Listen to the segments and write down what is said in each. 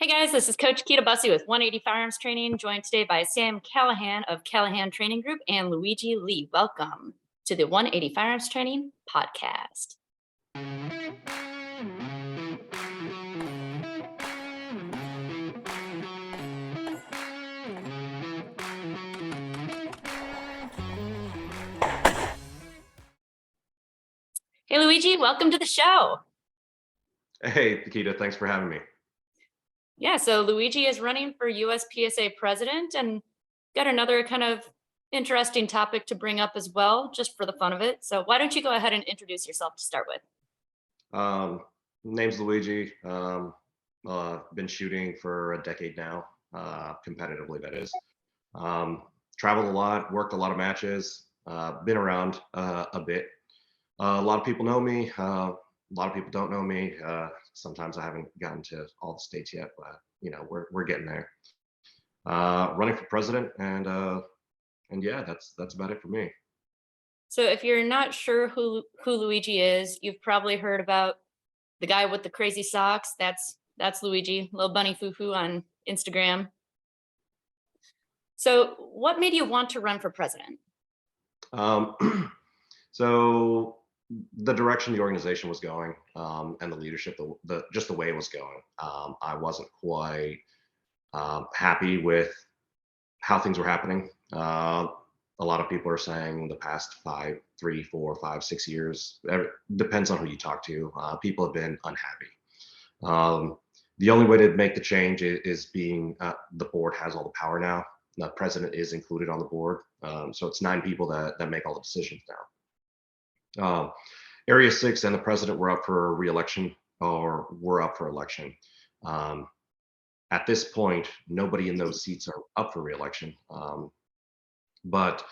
Hey guys, this is Coach Kita Busse with 180 Firearms Training, joined today by Sam Callahan of Callahan Training Group and Luigi Li. Welcome to the 180 Firearms Training podcast. Hey Luigi, welcome to the show. Hey, Kita, thanks for having me. Yeah, so Luigi is running for USPSA president and got another kind of interesting topic to bring up as well, just for the fun of it. So why don't you go ahead and introduce yourself to start with? Name's Luigi. Been shooting for a decade now, competitively that is. Traveled a lot, worked a lot of matches, been around a bit. A lot of people know me. A lot of people don't know me. Sometimes I haven't gotten to all the states yet, but we're getting there. Running for president, and yeah, that's about it for me. So if you're not sure who Luigi is, you've probably heard about the guy with the crazy socks. That's Luigi, little bunny foo-foo on Instagram. So what made you want to run for president? Um, so the direction the organization was going, and the leadership, just the way it was going, I wasn't quite happy with how things were happening. A lot of people are saying the past 3, 4, 5, 6 years, depends on who you talk to, people have been unhappy. The only way to make the change is being the board has all the power now. The president is included on the board, so it's 9 people that make all the decisions now. Area 6 and the president were up for re-election, or were up for election. At this point, nobody in those seats are up for re-election. But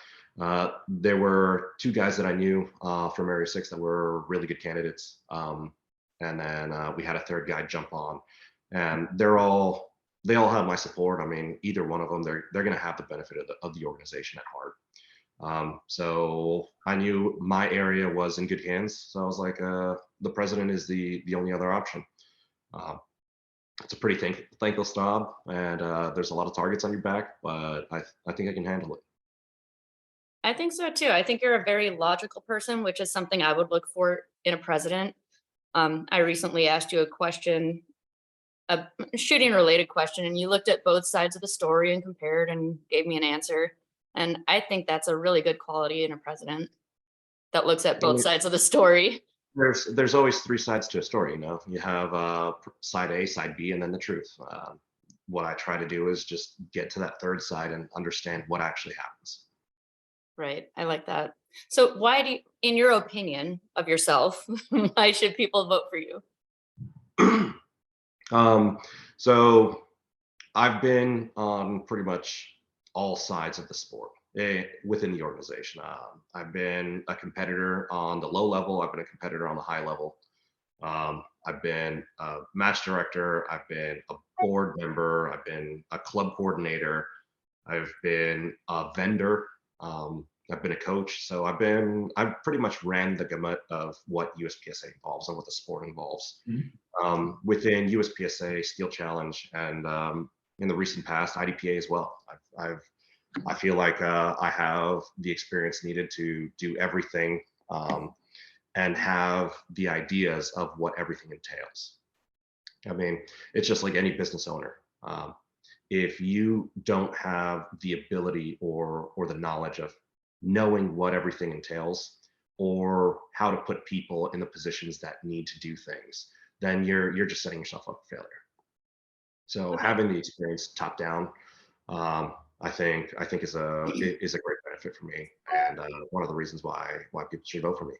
there were 2 guys that I knew from Area 6 that were really good candidates. And then we had a 3rd guy jump on, and they all have my support. I mean, either one of them, they're going to have the benefit of the organization at heart. So I knew my area was in good hands. So I was like, the president is the only other option. It's a pretty thankless job, and there's a lot of targets on your back, but I think I can handle it. I think so too. I think you're a very logical person, which is something I would look for in a president. I recently asked you a question, a shooting related question, and you looked at both sides of the story and compared and gave me an answer. And I think that's a really good quality in a president that looks at both sides of the story. There's always 3 sides to a story. You have side A, side B, and then the truth. What I try to do is just get to that 3rd side and understand what actually happens. Right. I like that. So why do you, in your opinion of yourself, why should people vote for you? So I've been on pretty much all sides of the sport within the organization. I've been a competitor on the low level. I've been a competitor on the high level. I've been a match director. I've been a board member. I've been a club coordinator. I've been a vendor. I've been a coach. So I've pretty much ran the gamut of what USPSA involves and what the sport involves. Mm-hmm. Within USPSA, Steel Challenge, and in the recent past, IDPA as well. I feel like I have the experience needed to do everything, and have the ideas of what everything entails. I mean, it's just like any business owner. If you don't have the ability or the knowledge of knowing what everything entails, or how to put people in the positions that need to do things, then you're just setting yourself up for failure. So having the experience top down, I think is a great benefit for me, and one of the reasons why people should vote for me.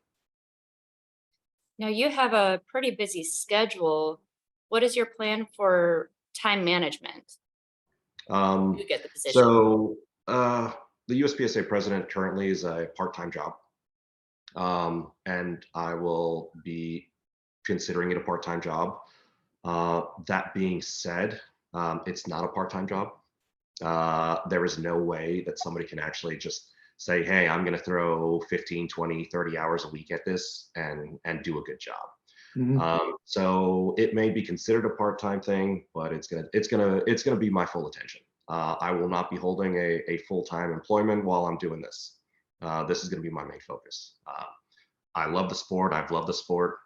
Now you have a pretty busy schedule. What is your plan for time management? You get the position. So the USPSA president currently is a part-time job, and I will be considering it a part-time job. That being said, it's not a part-time job. There is no way that somebody can actually just say, hey, I'm going to throw 15, 20, 30 hours a week at this and do a good job. So it may be considered a part-time thing, but it's gonna be my full attention. I will not be holding a full-time employment while I'm doing this. This is gonna be my main focus. I love the sport. I've loved the sport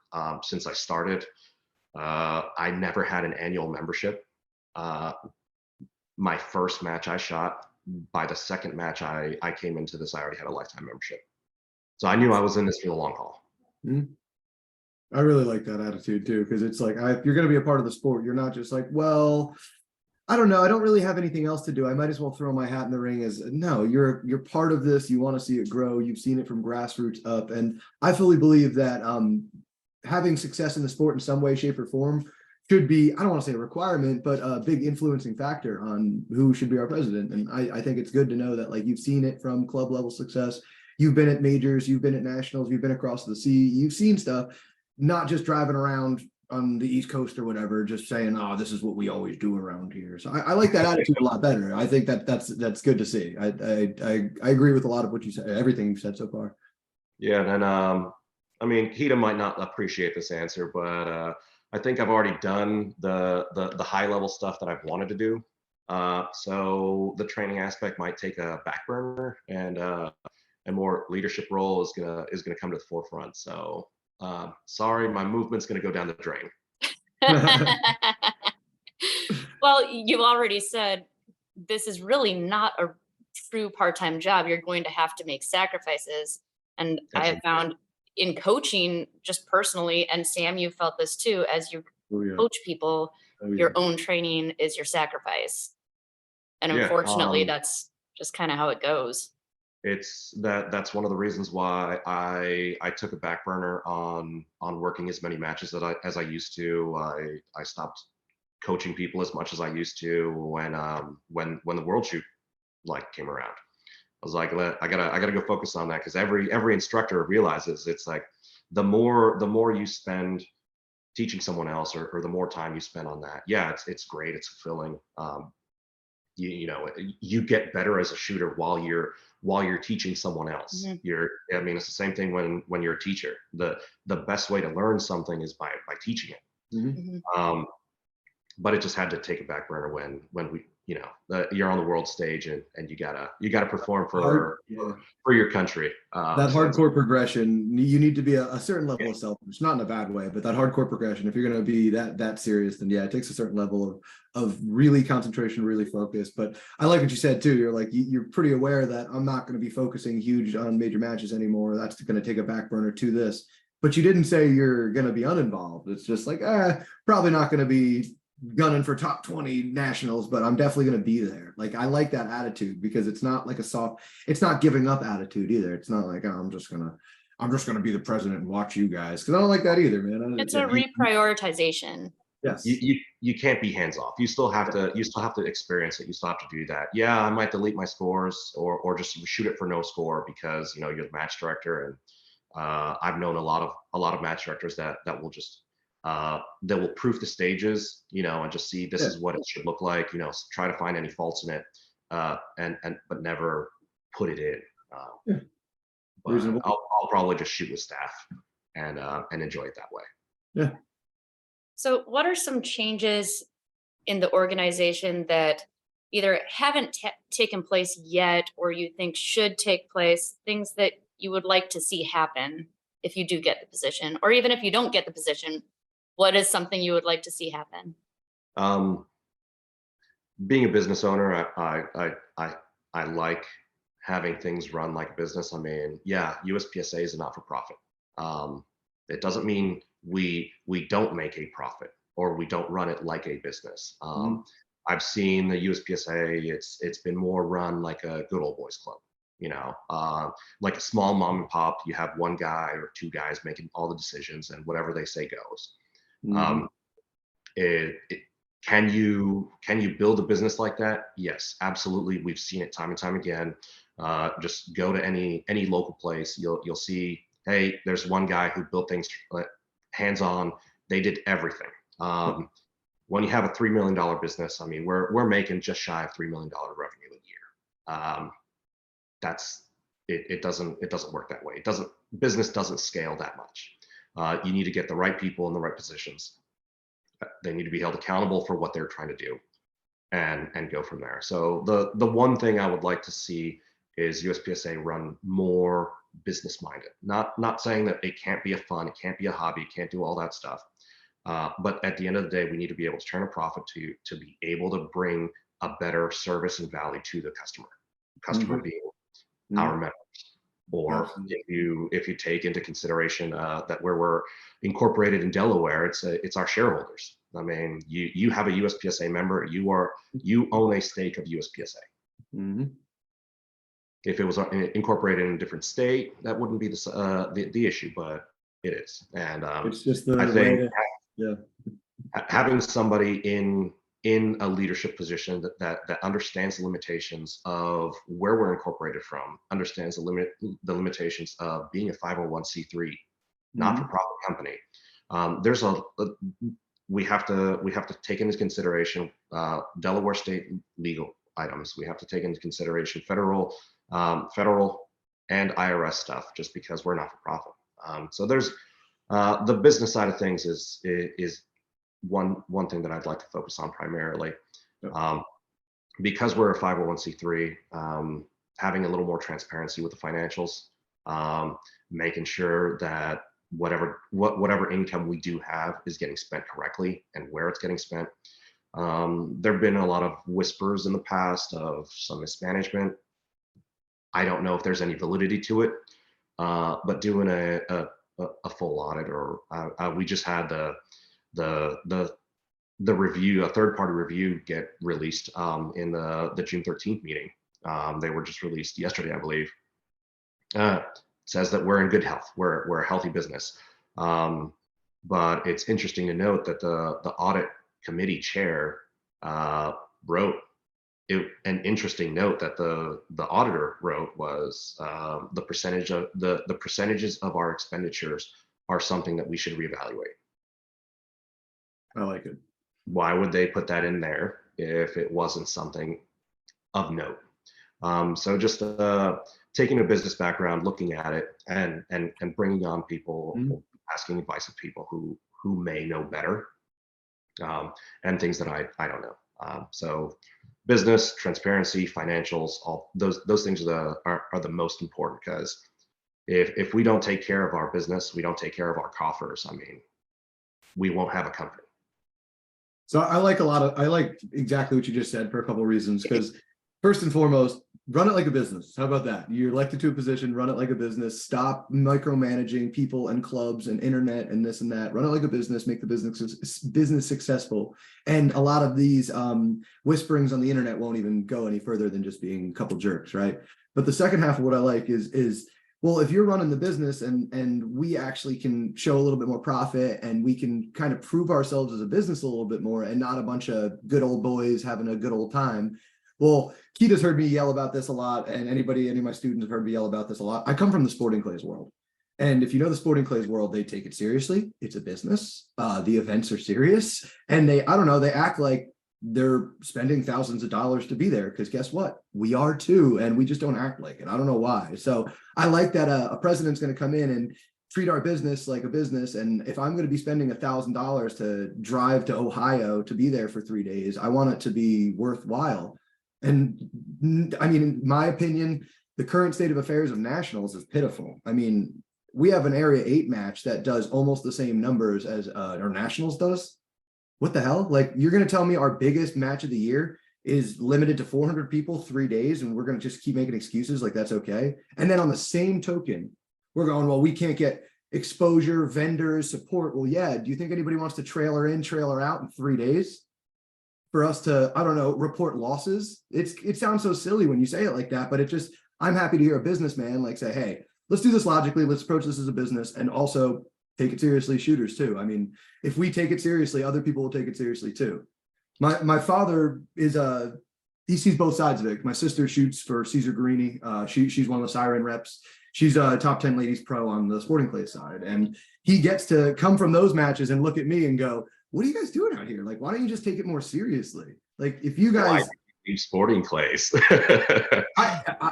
since I started. I never had an annual membership. My first match I shot, by the second match I came into this, I already had a lifetime membership. So I knew I was in this for the long haul. I really like that attitude too, because it's like, if you're going to be a part of the sport, you're not just like, well, I don't know, I don't really have anything else to do, I might as well throw my hat in the ring. As no, you're part of this, you want to see it grow, you've seen it from grassroots up, and I fully believe that having success in the sport in some way, shape, or form should be, I don't want to say a requirement, but a big influencing factor on who should be our president. And I think it's good to know that, like, you've seen it from club level success, you've been at majors, you've been at nationals, you've been across the sea, you've seen stuff, not just driving around on the East Coast or whatever, just saying, oh, this is what we always do around here. So I like that attitude a lot better. I think that's good to see. I agree with a lot of what you said, everything you've said so far. Yeah, and I mean, Kita might not appreciate this answer, but I think I've already done the high level stuff that I've wanted to do. So the training aspect might take a back burner, and a more leadership role is gonna come to the forefront. So sorry, my movement's gonna go down the drain. Well, you already said this is really not a true part-time job. You're going to have to make sacrifices. And I have found in coaching, just personally, and Sam, you felt this too, as you coach people, your own training is your sacrifice. And unfortunately, that's just kind of how it goes. It's that's one of the reasons why I took a back burner on working as many matches as I used to. I stopped coaching people as much as I used to when the World Shoot like came around. I was like, I gotta go focus on that, because every instructor realizes it's like the more you spend teaching someone else, or the more time you spend on that, yeah, it's great, it's fulfilling. You know, you get better as a shooter while you're teaching someone else. I mean, it's the same thing when you're a teacher. The best way to learn something is by teaching it. But it just had to take a back burner when we, you know, you're on the world stage, and you gotta perform for your country. That hardcore progression, you need to be a certain level of selfish, not in a bad way, but that hardcore progression, if you're going to be that serious, then yeah, it takes a certain level of really concentration, really focus. But I like what you said too. You're like, you're pretty aware that I'm not going to be focusing huge on major matches anymore. That's going to take a back burner to this. But you didn't say you're going to be uninvolved. It's just like, probably not going to be gunning for top 20 nationals, but I'm definitely going to be there. Like, I like that attitude, because it's not like it's not giving up attitude either. It's not like, oh, I'm just gonna be the president and watch you guys, because I don't like that either, man. It's a reprioritization. Yes. You can't be hands off. You still have to experience it. You still have to do that. Yeah, I might delete my scores, or just shoot it for no score, because, you know, you're the match director. And I've known a lot of match directors that will just that will proof the stages, you know, and just see this is what it should look like, you know, try to find any faults in it, but never put it in. But I'll probably just shoot with staff and enjoy it that way. Yeah. So what are some changes in the organization that either haven't taken place yet, or you think should take place, things that you would like to see happen if you do get the position, or even if you don't get the position? What is something you would like to see happen? Being a business owner, I like having things run like a business. I mean, yeah, USPSA is a not-for-profit. It doesn't mean we don't make a profit, or we don't run it like a business. I've seen the USPSA, it's been more run like a good old boys club, you know, like a small mom and pop. You have one guy or two guys making all the decisions, and whatever they say goes. Can you build a business like that? Yes, absolutely. We've seen it time and time again. Just go to any local place. You'll see, hey, there's one guy who built things hands-on. They did everything. When you have a $3 million business, I mean, we're making just shy of $3 million revenue a year. It doesn't work that way. Business doesn't scale that much. You need to get the right people in the right positions. They need to be held accountable for what they're trying to do, and go from there. So the one thing I would like to see is USPSA run more business minded. Not saying that it can't be a fun, it can't be a hobby, it can't do all that stuff. But at the end of the day, we need to be able to turn a profit to be able to bring a better service and value to the customer. Customer being our members. Or if you take into consideration that where we're incorporated in Delaware, it's our shareholders. I mean, you have a USPSA member, you own a stake of USPSA. If it was incorporated in a different state, that wouldn't be the issue, but it is. And it's just the I think having somebody in a leadership position that understands the limitations of where we're incorporated from, understands the limitations of being a 501c3 not-for-profit company. There's we have to take into consideration Delaware state legal items. We have to take into consideration federal and IRS stuff, just because we're not-for-profit. So there's the business side of things is one thing that I'd like to focus on primarily. Because we're a 501c3, having a little more transparency with the financials, making sure that whatever income we do have is getting spent correctly and where it's getting spent. There have been a lot of whispers in the past of some mismanagement. I don't know if there's any validity to it, but doing a full audit, or we just had the review, a third-party review, get released in the June 13th meeting. They were just released yesterday, I believe. Says that we're in good health. We're a healthy business. But it's interesting to note that the audit committee chair wrote an interesting note that the auditor wrote was the percentages of our expenditures are something that we should reevaluate. I like it. Why would they put that in there if it wasn't something of note? So just taking a business background, looking at it, and bringing on people, asking advice of people who may know better, and things that I don't know. So business, transparency, financials, all those things are the most important, because if we don't take care of our business, we don't take care of our coffers, I mean, we won't have a company. So I like exactly what you just said for a couple of reasons, because first and foremost, run it like a business. How about that? You're elected to a position, run it like a business. Stop micromanaging people and clubs and internet and this and that. Run it like a business, make the business successful. And a lot of these whisperings on the internet won't even go any further than just being a couple jerks, right? But the second half of what I like is well, if you're running the business and we actually can show a little bit more profit, and we can kind of prove ourselves as a business a little bit more, and not a bunch of good old boys having a good old time. Well, Kita's heard me yell about this a lot, and any of my students have heard me yell about this a lot. I come from the sporting clays world. And if you know the sporting clays world, they take it seriously. It's a business. The events are serious. And they act like they're spending thousands of dollars to be there, because guess what? We are too, and we just don't act like it. I don't know why. So I like that a president's going to come in and treat our business like a business. And if I'm going to be spending $1,000 to drive to Ohio to be there for 3 days, I want it to be worthwhile. And I mean, in my opinion, the current state of affairs of nationals is pitiful. I mean, we have an Area 8 match that does almost the same numbers as our nationals does. What the hell? Like, you're going to tell me our biggest match of the year is limited to 400 people, 3 days, and we're going to just keep making excuses like that's okay? And then on the same token, we're going, well, we can't get exposure, vendors, support. Well, yeah. Do you think anybody wants to trailer in, trailer out in 3 days for us to, I don't know, report losses? It sounds so silly when you say it like that, but I'm happy to hear a businessman like say, hey, let's do this logically. Let's approach this as a business, and also take it seriously, shooters too. I mean, if we take it seriously, other people will take it seriously too. My father is he sees both sides of it. My sister shoots for Cesar Guarini. She's one of the Siren reps. She's a top 10 ladies pro on the sporting clay side. And he gets to come from those matches and look at me and go, what are you guys doing out here? Like, why don't you just take it more seriously? Like, if you guys, Beach sporting clays.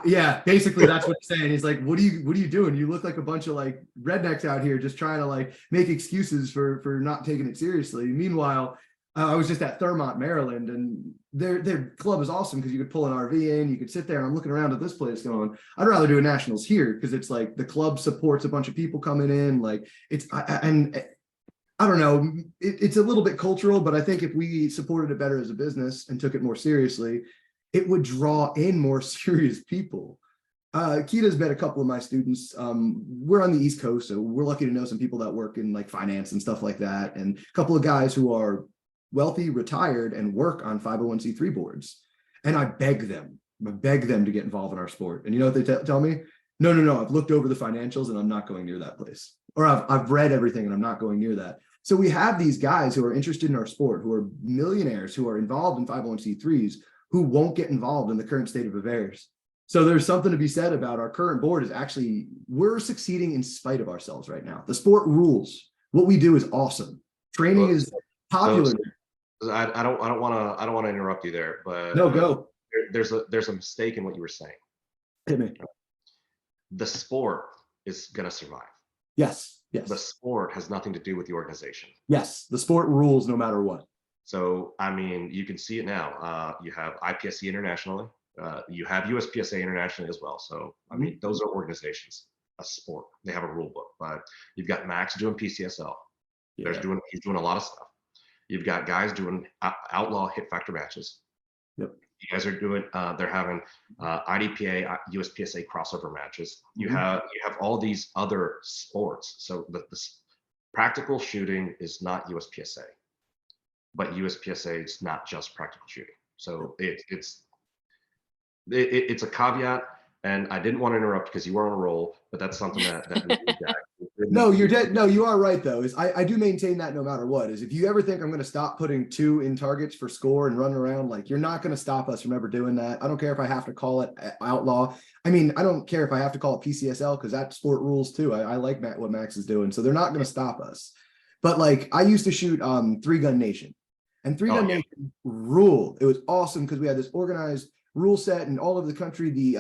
Yeah, basically that's what he's saying. He's like, what are you doing? You look like a bunch of like rednecks out here just trying to like make excuses for not taking it seriously. Meanwhile, I was just at Thurmont, Maryland, and their club is awesome because you could pull an RV in, you could sit there, and I'm looking around at this place going, I'd rather do a nationals here because it's like the club supports a bunch of people coming in. Like and I don't know, it's a little bit cultural, but I think if we supported it better as a business and took it more seriously, it would draw in more serious people. Kita's met a couple of my students. We're on the East Coast, so we're lucky to know some people that work in like finance and stuff like that, and a couple of guys who are wealthy, retired, and work on 501c3 boards. And I beg them to get involved in our sport. And you know what they tell me? No, I've looked over the financials and I'm not going near that place. Or I've read everything and I'm not going near that. So we have these guys who are interested in our sport, who are millionaires, who are involved in 501c3s, who won't get involved in the current state of affairs. So there's something to be said about our current board is actually, we're succeeding in spite of ourselves right now. The sport rules. What we do is awesome. Training is popular. I don't want to interrupt you there, but no, go. There's a mistake in what you were saying. Hit me. The sport is going to survive. Yes. The sport has nothing to do with the organization. Yes, the sport rules no matter what. So, I mean, you can see it now. You have IPSC internationally. You have USPSA internationally as well. So, I mean, those are organizations, a sport. They have a rule book. But you've got Max doing PCSL. Yeah. He's doing a lot of stuff. You've got guys doing outlaw hit factor matches. Yep. You guys are doing. They're having IDPA, USPSA crossover matches. You have all these other sports. So the practical shooting is not USPSA, but USPSA is not just practical shooting. So it's a caveat. And I didn't want to interrupt because you were on a roll, but that's something that No, you're dead. No, you are right though. I do maintain that no matter what. Is if you ever think I'm going to stop putting 2 in targets for score and running around, like you're not going to stop us from ever doing that. I don't care if I have to call it outlaw. I mean, I don't care if I have to call it PCSL because that sport rules too. I like what Max is doing, so they're not going to stop us. But like I used to shoot 3-gun nation, and 3-gun nation ruled. It was awesome because we had this organized rule set in all over the country, the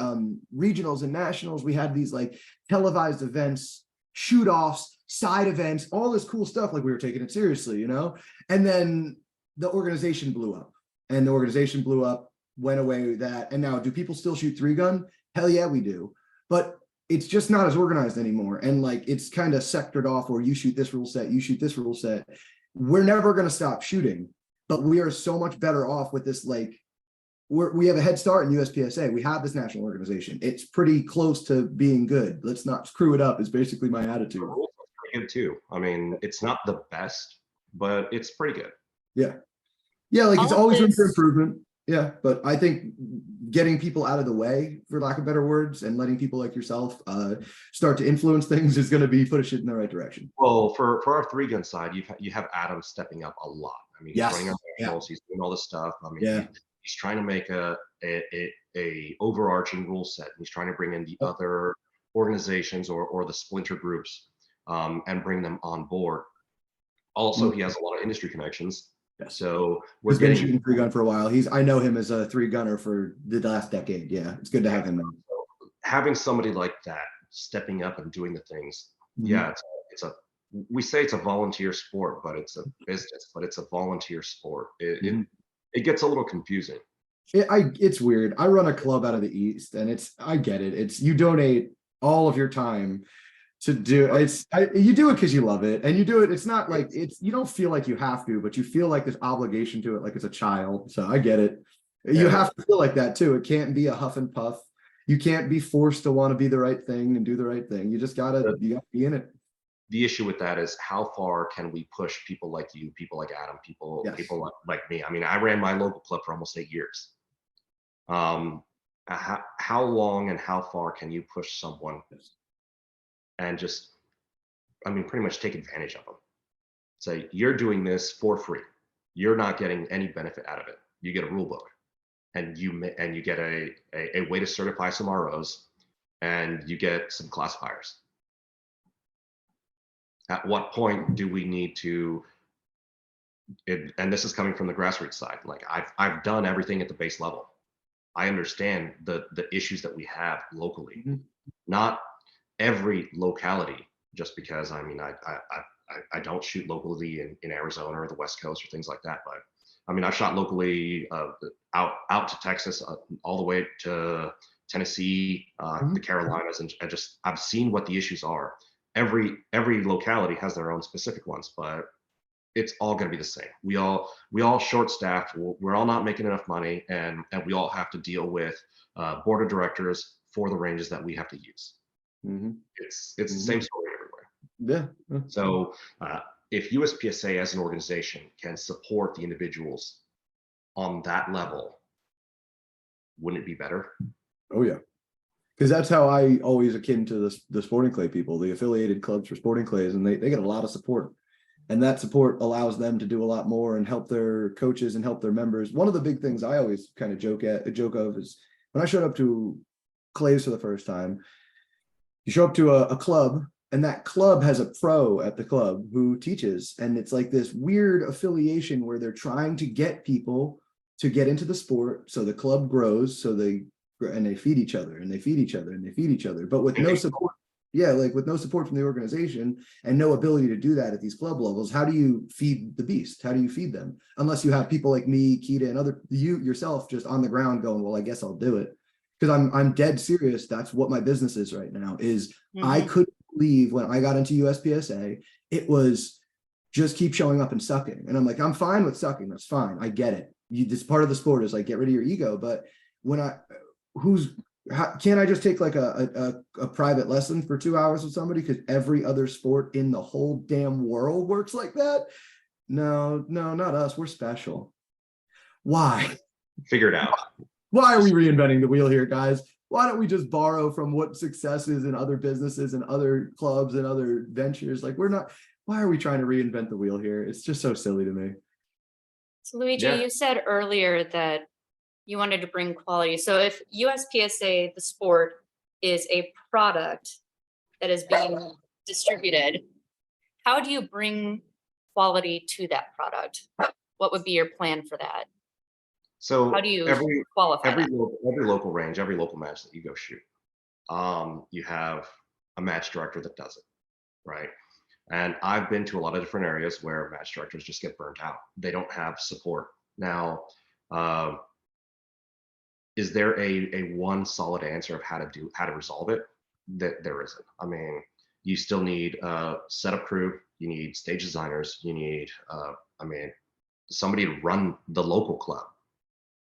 regionals and nationals. We had these like televised events, shoot offs, side events, all this cool stuff. Like we were taking it seriously, you know? And then the organization blew up, went away with that. And now do people still shoot 3-gun? Hell yeah, we do. But it's just not as organized anymore. And like, it's kind of sectored off where you shoot this rule set, you shoot this rule set. We're never going to stop shooting, but we are so much better off with this. Like, we have a head start in USPSA. We have this national organization. It's pretty close to being good. Let's not screw it up is basically my attitude. The rules are pretty good too. I mean, it's not the best, but it's pretty good. Yeah. Yeah, like it's always room for improvement. Yeah, but I think getting people out of the way, for lack of better words, and letting people like yourself start to influence things is going to be push it in the right direction. Well, for our 3-gun side, you have Adam stepping up a lot. I mean, he's running our nationals, he's doing all this stuff. I mean, he's trying to make a overarching rule set. He's trying to bring in the other organizations or the splinter groups and bring them on board. Also, he has a lot of industry connections. So he's been shooting 3-gun for a while. I know him as a 3-gunner for the last decade. Yeah, it's good to have him. So having somebody like that stepping up and doing the things, we say it's a volunteer sport, but it's a business, but it's a volunteer sport. It gets a little confusing. It's weird. I run a club out of the East, and I get it. It's you donate all of your time to do you do it because you love it, and you do it. It's not like you don't feel like you have to, but you feel like this obligation to it, like it's a child. So I get it. You have to feel like that too. It can't be a huff and puff. You can't be forced to want to be the right thing and do the right thing. You just gotta be in it. The issue with that is how far can we push people like you, people like Adam, people like me. I mean, I ran my local club for almost 8 years. How long and how far can you push someone and just, I mean, pretty much take advantage of them? Say, you're doing this for free. You're not getting any benefit out of it. You get a rule book, and you get a way to certify some ROs, and you get some classifiers. At what point do we need to, and this is coming from the grassroots side, like I've done everything at the base level. I understand the issues that we have locally. Mhm. Not every locality, just because I mean I don't shoot locally in Arizona or the West Coast or things like that, but I mean I've shot locally out to Texas, all the way to Tennessee, the Carolinas, and just I've seen what the issues are. Every locality has their own specific ones, but it's all going to be the same. We all short staffed. We're all not making enough money, and we all have to deal with board of directors for the ranges that we have to use. Mhm. It's the same story everywhere. Yeah. So if USPSA as an organization can support the individuals on that level, wouldn't it be better? Oh yeah. Because that's how I always akin to the sporting clay people, the affiliated clubs for sporting clays, and they get a lot of support. And that support allows them to do a lot more and help their coaches and help their members. One of the big things I always kind of joke of is when I showed up to clays for the first time, you show up to a club, and that club has a pro at the club who teaches. And it's like this weird affiliation where they're trying to get people to get into the sport. So the club grows, and they feed each other and they feed each other and they feed each other, but with no support. Yeah, like with no support from the organization and no ability to do that at these club levels, how do you feed the beast? How do you feed them? Unless you have people like me, Kita, and you yourself just on the ground going, well, I guess I'll do it. Because I'm dead serious. That's what my business is right now, is I couldn't believe when I got into USPSA, it was just keep showing up and sucking. And I'm like, I'm fine with sucking. That's fine. I get it. This part of the sport is like, get rid of your ego. But when can't I just take like a private lesson for 2 hours with somebody because every other sport in the whole damn world works like that? No, not us. We're special. Why? Figure it out. Why are we reinventing the wheel here, guys? Why don't we just borrow from what success is in other businesses and other clubs and other ventures? Like why are we trying to reinvent the wheel here? It's just so silly to me. So Luigi, Yeah. you said earlier that you wanted to bring quality. So if USPSA, the sport, is a product that is being distributed, how do you bring quality to that product? What would be your plan for that? So How do you every qualify that? local range, every local match that you go shoot, you have a match director that does it, right? And I've been to a lot of different areas where match directors just get burnt out. They don't have support. Now, is there a one solid answer of how to resolve it? That there isn't. I mean, you still need setup crew, you need stage designers, you need somebody to run the local club.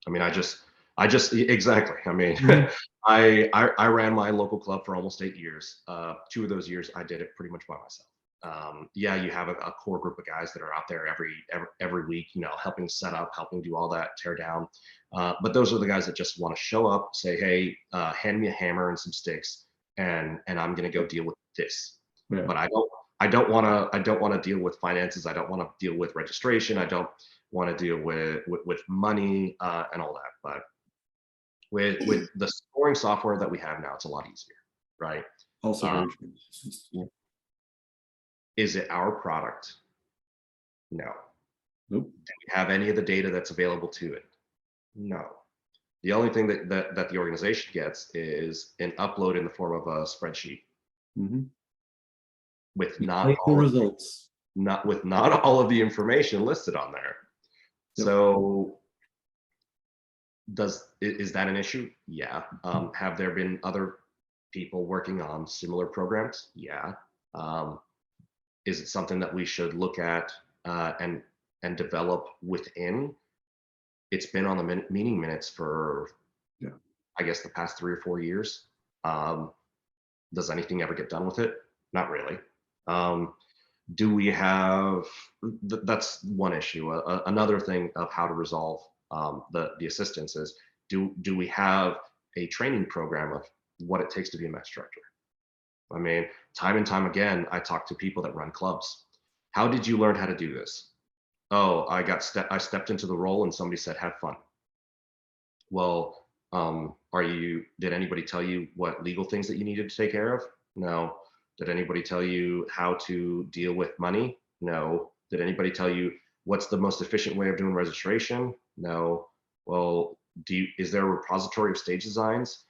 I mean, I just exactly. I mean, I ran my local club for almost 8 years. 2 of those years I did it pretty much by myself. Yeah, you have a core group of guys that are out there every week, helping set up, helping do all that, tear down. But those are the guys that just want to show up, say, hey, hand me a hammer and some sticks, and I'm going to go deal with this. Yeah. But I don't want to deal with finances. I don't want to deal with registration. I don't want to deal with money and all that. But with the scoring software that we have now, it's a lot easier, right? Also, is it our product? No. Nope. Do we have any of the data that's available to it? No. The only thing that the organization gets is an upload in the form of a spreadsheet with not all results, not all of the information listed on there. Yep. So is that an issue? Yeah. Have there been other people working on similar programs? Yeah. Is it something that we should look at and develop within? It's been on the meeting minutes for, I guess, the past 3 or 4 years. Does anything ever get done with it? Not really. Do we have? That's one issue. Another thing of how to resolve the assistance is, do we have a training program of what it takes to be a match director? I mean, time and time again, I talk to people that run clubs. How did you learn how to do this? Oh, I stepped into the role and somebody said, have fun. Well, did anybody tell you what legal things that you needed to take care of? No. Did anybody tell you how to deal with money? No. Did anybody tell you what's the most efficient way of doing registration? No. Well, is there a repository of stage designs?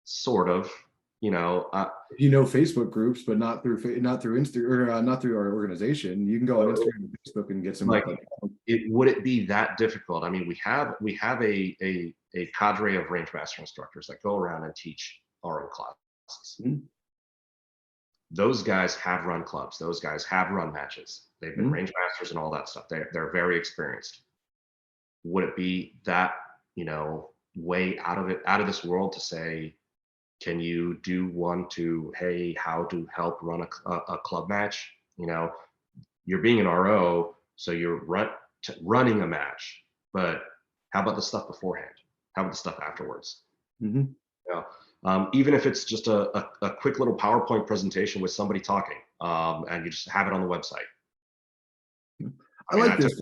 Sort of, Facebook groups, but not through Insta, or not through our organization. You can go on Instagram and Facebook and get some. Like, would it be that difficult? I mean, we have a cadre of range master instructors that go around and teach our own classes. Mhm. Those guys have run clubs. Those guys have run matches. They've been Mhm. range masters and all that stuff. They're very experienced. Would it be that, way out of this world to say, can you do hey, how to help run a club match? You're being an RO, so you're running a match, but how about the stuff beforehand? How about the stuff afterwards? Mhm. Even if it's just a quick little PowerPoint presentation with somebody talking, and you just have it on the website. I like this.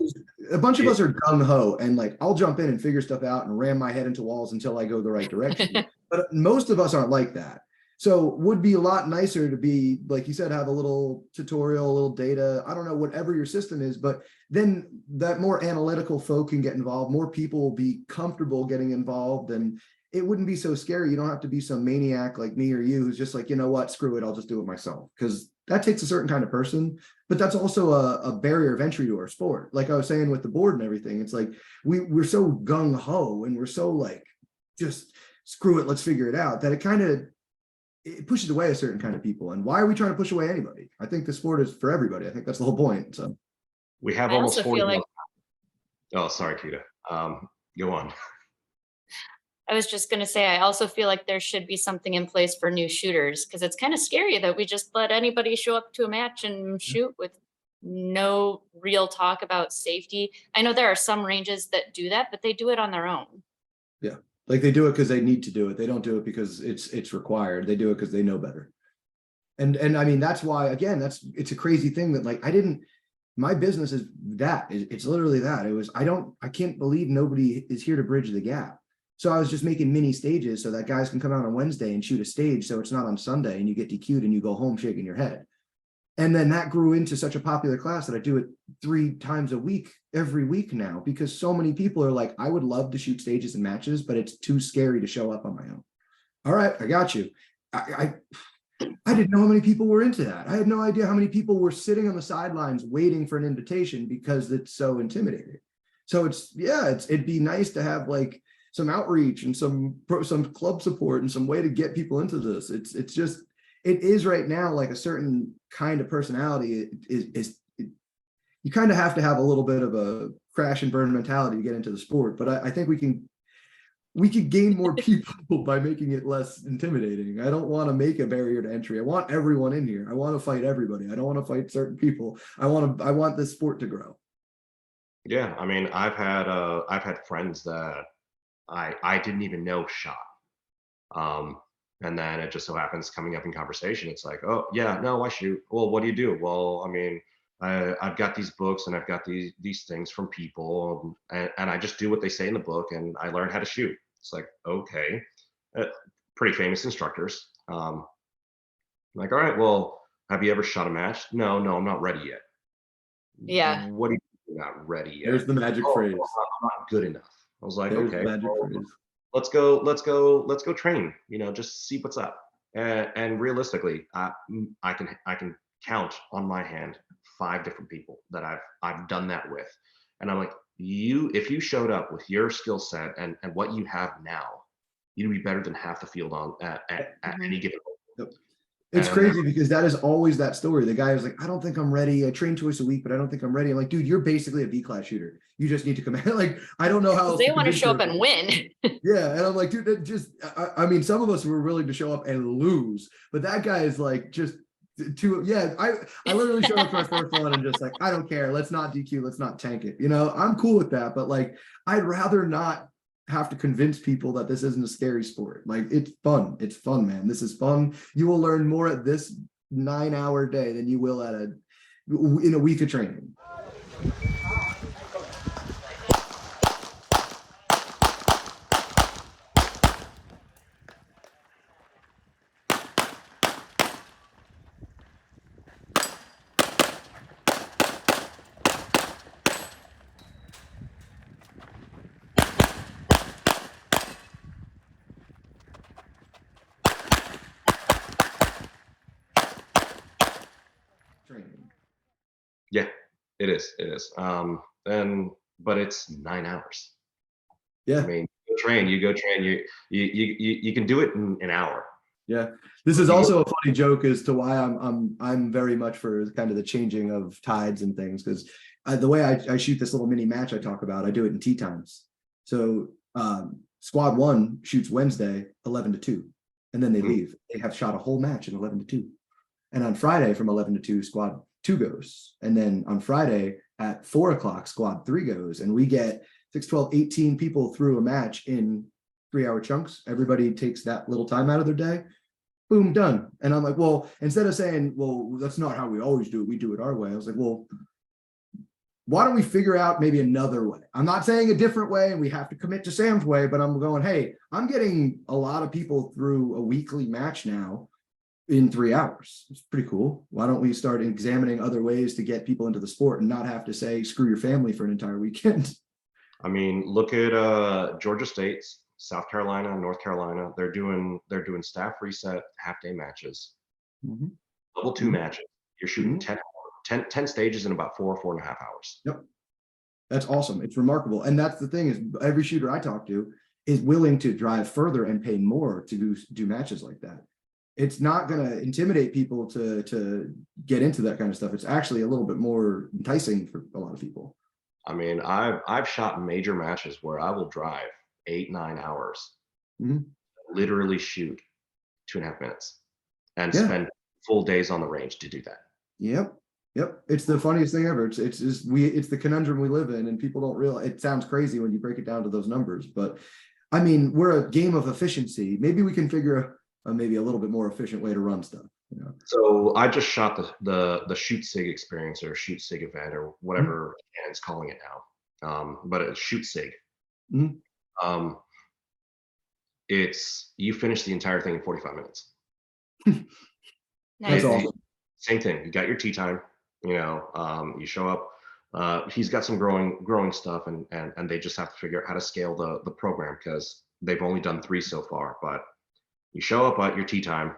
A bunch of us are gung ho, and like I'll jump in and figure stuff out and ram my head into walls until I go the right direction. But most of us aren't like that. So would be a lot nicer to be, like you said, have a little tutorial, a little data, I don't know, whatever your system is, but then that more analytical folk can get involved, more people will be comfortable getting involved, and it wouldn't be so scary. You don't have to be some maniac like me or you who's just like, you know what, screw it, I'll just do it myself. Because that takes a certain kind of person, but that's also a barrier of entry to our sport. Like I was saying with the board and everything, it's like we're so gung ho and we're so like, just screw it, let's figure it out, that it pushes away a certain kind of people. And why are we trying to push away anybody? I think the sport is for everybody. I think that's the whole point. So we have almost 40. Oh, sorry, Kita. Go on. I was just going to say, I also feel like there should be something in place for new shooters, because it's kind of scary that we just let anybody show up to a match and shoot with no real talk about safety. I know there are some ranges that do that, but they do it on their own. Yeah, like they do it because they need to do it. They don't do it because it's required. They do it because they know better. And I mean, that's why, again, it's a crazy thing that like my business is that. It's literally that. I can't believe nobody is here to bridge the gap. So I was just making mini stages so that guys can come out on Wednesday and shoot a stage, so it's not on Sunday and you get DQ'd and you go home shaking your head. And then that grew into such a popular class that I do it 3 times a week, every week now, because so many people are like, I would love to shoot stages and matches, but it's too scary to show up on my own. All right, I got you. I didn't know how many people were into that. I had no idea how many people were sitting on the sidelines waiting for an invitation because it's so intimidating. So it'd be nice to have like some outreach and some club support and some way to get people into this. It is right now like a certain kind of personality you kind of have to have a little bit of a crash and burn mentality to get into the sport. But I think we could gain more people by making it less intimidating. I don't want to make a barrier to entry. I want everyone in here. I want to fight everybody. I don't want to fight certain people. I want this sport to grow. Yeah, I mean, I've had friends that I didn't even know shot. And then it just so happens coming up in conversation, it's like, oh yeah, no, I shoot. Well, what do you do? Well, I mean, I've got these books and I've got these things from people, and I just do what they say in the book and I learn how to shoot. It's like, okay, pretty famous instructors. Like, all right, well, have you ever shot a match? No, I'm not ready yet. Yeah. What do you mean you're not ready yet? There's the magic phrase. Well, I'm not good enough. I was like, There's okay, the magic phrase. let's go train, just see what's up. And realistically, I can count on my hand 5 different people that I've done that with. And I'm like, if you showed up with your skill set and what you have now, you'd be better than half the field at any given moment. Yep. It's crazy because that is always that story. The guy is like, I don't think I'm ready. I train twice a week, but I don't think I'm ready. I'm like, dude, you're basically a B-class shooter. You just need to come in. Like, I don't know how they want to show up and win. Yeah. And I'm like, dude, I mean, some of us were willing to show up and lose, but that guy is like, just I literally showed up to my first one and just like, I don't care. Let's not DQ. Let's not tank it. I'm cool with that, but like, I'd rather not have to convince people that this isn't a scary sport. Like, it's fun. It's fun, man. This is fun. You will learn more at this 9-hour day than you will in a week of training. It is. But it's 9 hours. Yeah. I mean, you go train, you can do it in an hour. Yeah, this is also a funny joke as to why I'm very much for kind of the changing of tides and things, because the way I shoot this little mini match I talk about, I do it in tee times. So squad 1 shoots Wednesday 11 to 2, and then they leave. They have shot a whole match in 11 to 2, and on Friday from 11 to 2, squad 2 goes, and then on Friday at 4 o'clock, squad 3 goes, and we get 6, 12, 18 people through a match in 3-hour chunks. Everybody takes that little time out of their day. Boom, done. And I'm like, well, instead of saying, well, that's not how we always do it, we do it our way. I was like, well, why don't we figure out maybe another way? I'm not saying a different way and we have to commit to Sam's way, but I'm going, hey, I'm getting a lot of people through a weekly match now in 3 hours. It's pretty cool. Why don't we start examining other ways to get people into the sport and not have to say, screw your family for an entire weekend? I mean, look at Georgia State, South Carolina, North Carolina. They're doing staff reset half-day matches, level 2 matches. You're shooting 10 stages in about 4.5 hours. Yep, that's awesome. It's remarkable, and that's the thing is every shooter I talk to is willing to drive further and pay more to do matches like that. It's not going to intimidate people to get into that kind of stuff. It's actually a little bit more enticing for a lot of people. I mean, I've shot major matches where I will drive 8-9 hours, literally shoot 2.5 minutes, and spend full days on the range to do that. Yep. It's the funniest thing ever. It's the conundrum we live in, and people don't realize. It sounds crazy when you break it down to those numbers, but I mean, we're a game of efficiency. Maybe we can figure maybe a little bit more efficient way to run stuff. You know? So I just shot the shoot sig experience or shoot sig event or whatever Cannon's calling it now, but it's shoot sig. It's you finish the entire thing in 45 minutes. Nice. That's awesome. Same thing. You got your tea time. You know, you show up. He's got some growing stuff, and they just have to figure out how to scale the program because they've only done 3 so far. But you show up at your tea time.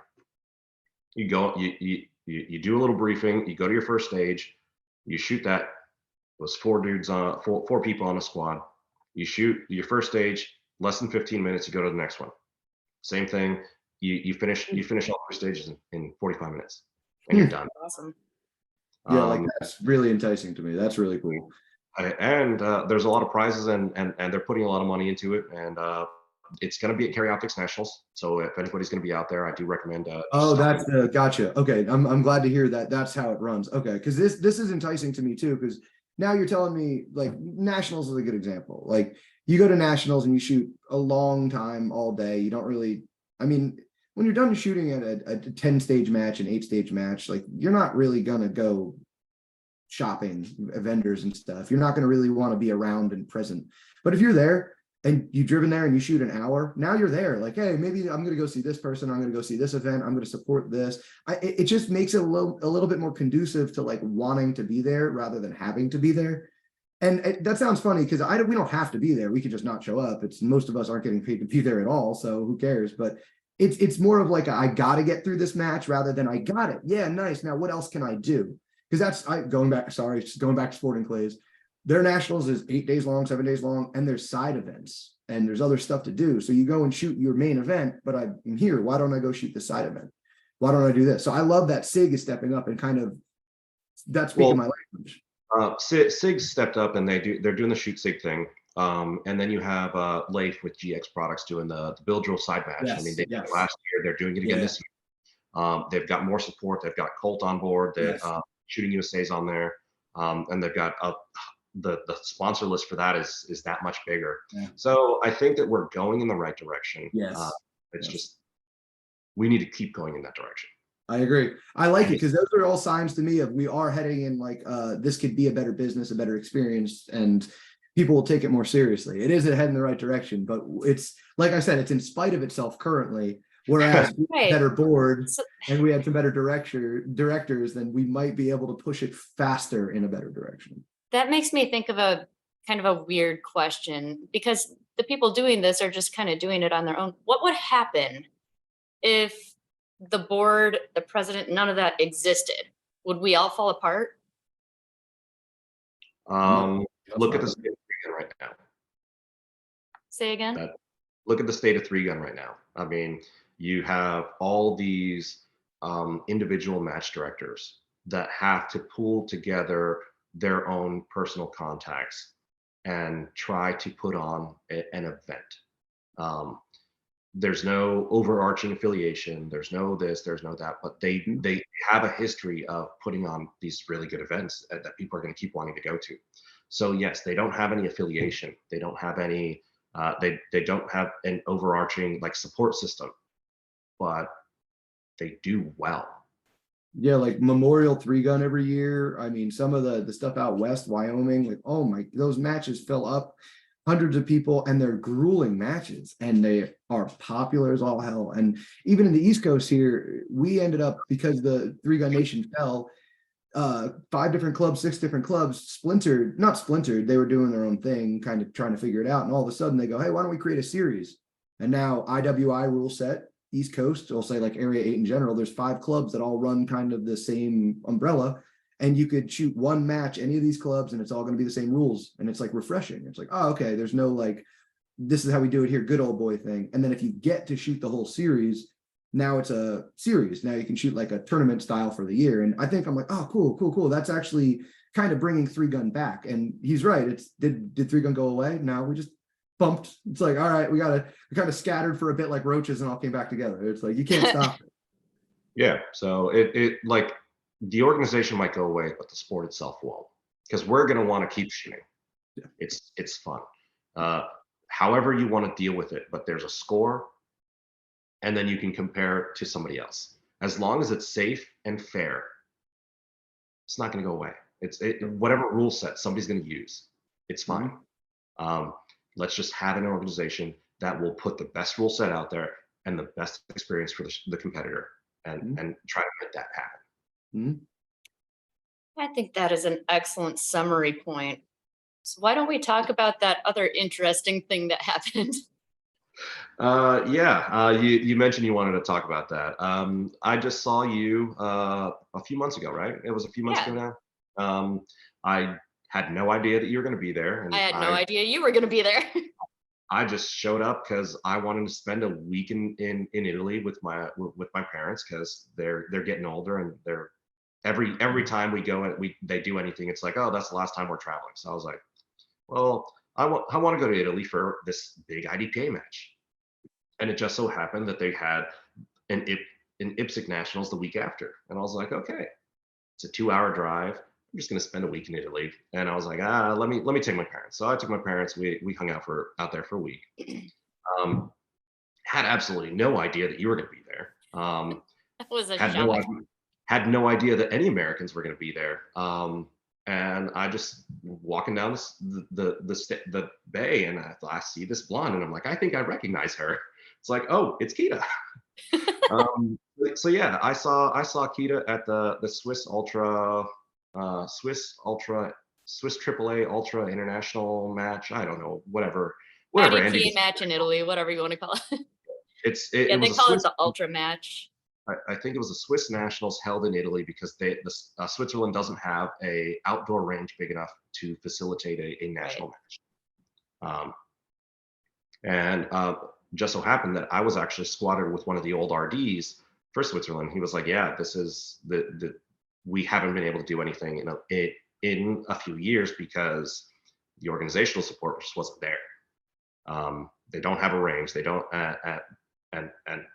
You go. You do a little briefing. You go to your first stage. You shoot that. Those 4 dudes on 4 people on a squad. You shoot your first stage. Less than 15 minutes. You go to the next one. Same thing. You finish all 3 stages in 45 minutes, and you're done. Awesome. Yeah, like that's really enticing to me. That's really cool. And there's a lot of prizes, and they're putting a lot of money into it, and it's going to be at Carry Optics Nationals. So if anybody's going to be out there, I do recommend. That's gotcha. Okay, I'm glad to hear that. That's how it runs. Okay, because this is enticing to me too. Because now you're telling me like Nationals is a good example. Like you go to Nationals and you shoot a long time all day. You don't really. I mean, when you're done shooting at a 10-stage match, an 8-stage match, like you're not really gonna go shopping vendors and stuff. You're not gonna really want to be around and present. But if you're there and you've driven there and you shoot an hour, now you're there. Like, hey, maybe I'm gonna go see this person. I'm gonna go see this event. I'm gonna support this. It just makes it a little bit more conducive to like wanting to be there rather than having to be there. And that sounds funny because we don't have to be there. We could just not show up. It's most of us aren't getting paid to be there at all. So who cares? But it's more of like I got to get through this match rather than I got it. Yeah, nice. Now what else can I do? Because that's going back to Sporting Clays. Their Nationals is 8 days long, 7 days long, and there's side events and there's other stuff to do. So you go and shoot your main event, but I'm here. Why don't I go shoot the side event? Why don't I do this? So I love that SIG is stepping up and kind of that's speaking my language. SIG stepped up and they're doing the shoot SIG thing. And then you have Leif with GX Products doing the Bill Drill side match. Yes, I mean, they did it last year. They're doing it again this year. They've got more support. They've got Colt on board. Shooting USA's on there, and they've got the sponsor list for that is that much bigger. So I think that we're going in the right direction. It's just we need to keep going in that direction. I agree. I like it because those are all signs to me of we are heading in like this could be a better business, a better experience, and people will take it more seriously. It is a head in the right direction, but it's like I said, it's in spite of itself currently. Whereas better board and we had some better directors, then we might be able to push it faster in a better direction. That makes me think of a kind of a weird question because the people doing this are just kind of doing it on their own. What would happen if the board, the president, none of that existed? Would we all fall apart? Look at the state of three gun right now. Say again? Look at the state of three gun right now. I mean, you have all these individual match directors that have to pull together their own personal contacts and try to put on an event. There's no overarching affiliation. There's no this, there's no that, but they have a history of putting on these really good events that people are going to keep wanting to go to. So yes, they don't have any affiliation. They don't have any, they don't have an overarching like support system, but they do well. Yeah, like Memorial three gun every year. I mean, some of the stuff out west, Wyoming, like, oh my, those matches fill up hundreds of people, and they're grueling matches, and they are popular as all hell. And even in the East Coast here, we ended up, because the three gun nation fell, 5 different clubs, 6 different clubs not splintered, they were doing their own thing, kind of trying to figure it out. And all of a sudden they go, hey, why don't we create a series? And now IWI rule set, East Coast, I'll say like Area 8 in general, there's 5 clubs that all run kind of the same umbrella, and you could shoot one match any of these clubs and it's all going to be the same rules. And it's like refreshing. It's like, oh, okay, there's no like, this is how we do it here, good old boy thing. And then if you get to shoot the whole series, now it's a series. Now you can shoot like a tournament style for the year. And I think I'm like, oh, cool. That's actually kind of bringing three gun back. And he's right. It's did three gun go away? No, we just bumped. It's like, all right, we kind of scattered for a bit like roaches and all came back together. It's like, you can't stop it. Yeah. So it like the organization might go away, but the sport itself won't, because we're going to want to keep shooting. Yeah. It's fun. However you want to deal with it, but there's a score, and then you can compare it to somebody else. As long as it's safe and fair, it's not going to go away. Whatever rule set somebody's going to use, it's fine. Let's just have an organization that will put the best rule set out there and the best experience for the competitor, and try to make that happen. I think that is an excellent summary point. So why don't we talk about that other interesting thing that happened? You mentioned you wanted to talk about that. I just saw you a few months ago, right? It was a few months ago now. I had no idea that you were going to be there. And I had no idea you were going to be there. I just showed up because I wanted to spend a week in Italy with my parents, because they're getting older, and they're every time we go and they do anything, it's like, oh, that's the last time we're traveling. So I was like, well, I want to go to Italy for this big IDPA match. And it just so happened that they had an IPSC Nationals the week after. And I was like, okay, it's a 2-hour drive. I'm just going to spend a week in Italy. And I was like, let me take my parents. So I took my parents. We hung out there for a week. Had absolutely no idea that you were going to be there. That was a shock. Had no idea that any Americans were going to be there. And I just walking down the bay, and I see this blonde, and I'm like, I think I recognize her. It's like, oh, it's Kita. So yeah, I saw Kita at the Swiss AAA Ultra International match. I don't know, whatever. IDPA match in Italy, whatever you want to call it. They call it the Ultra match. I think it was the Swiss Nationals held in Italy because Switzerland doesn't have a outdoor range big enough to facilitate a national match. And just so happened that I was actually squatted with one of the old RDs for Switzerland. He was like, yeah, this is we haven't been able to do anything in a few years because the organizational support just wasn't there. They don't have a range. They don't, and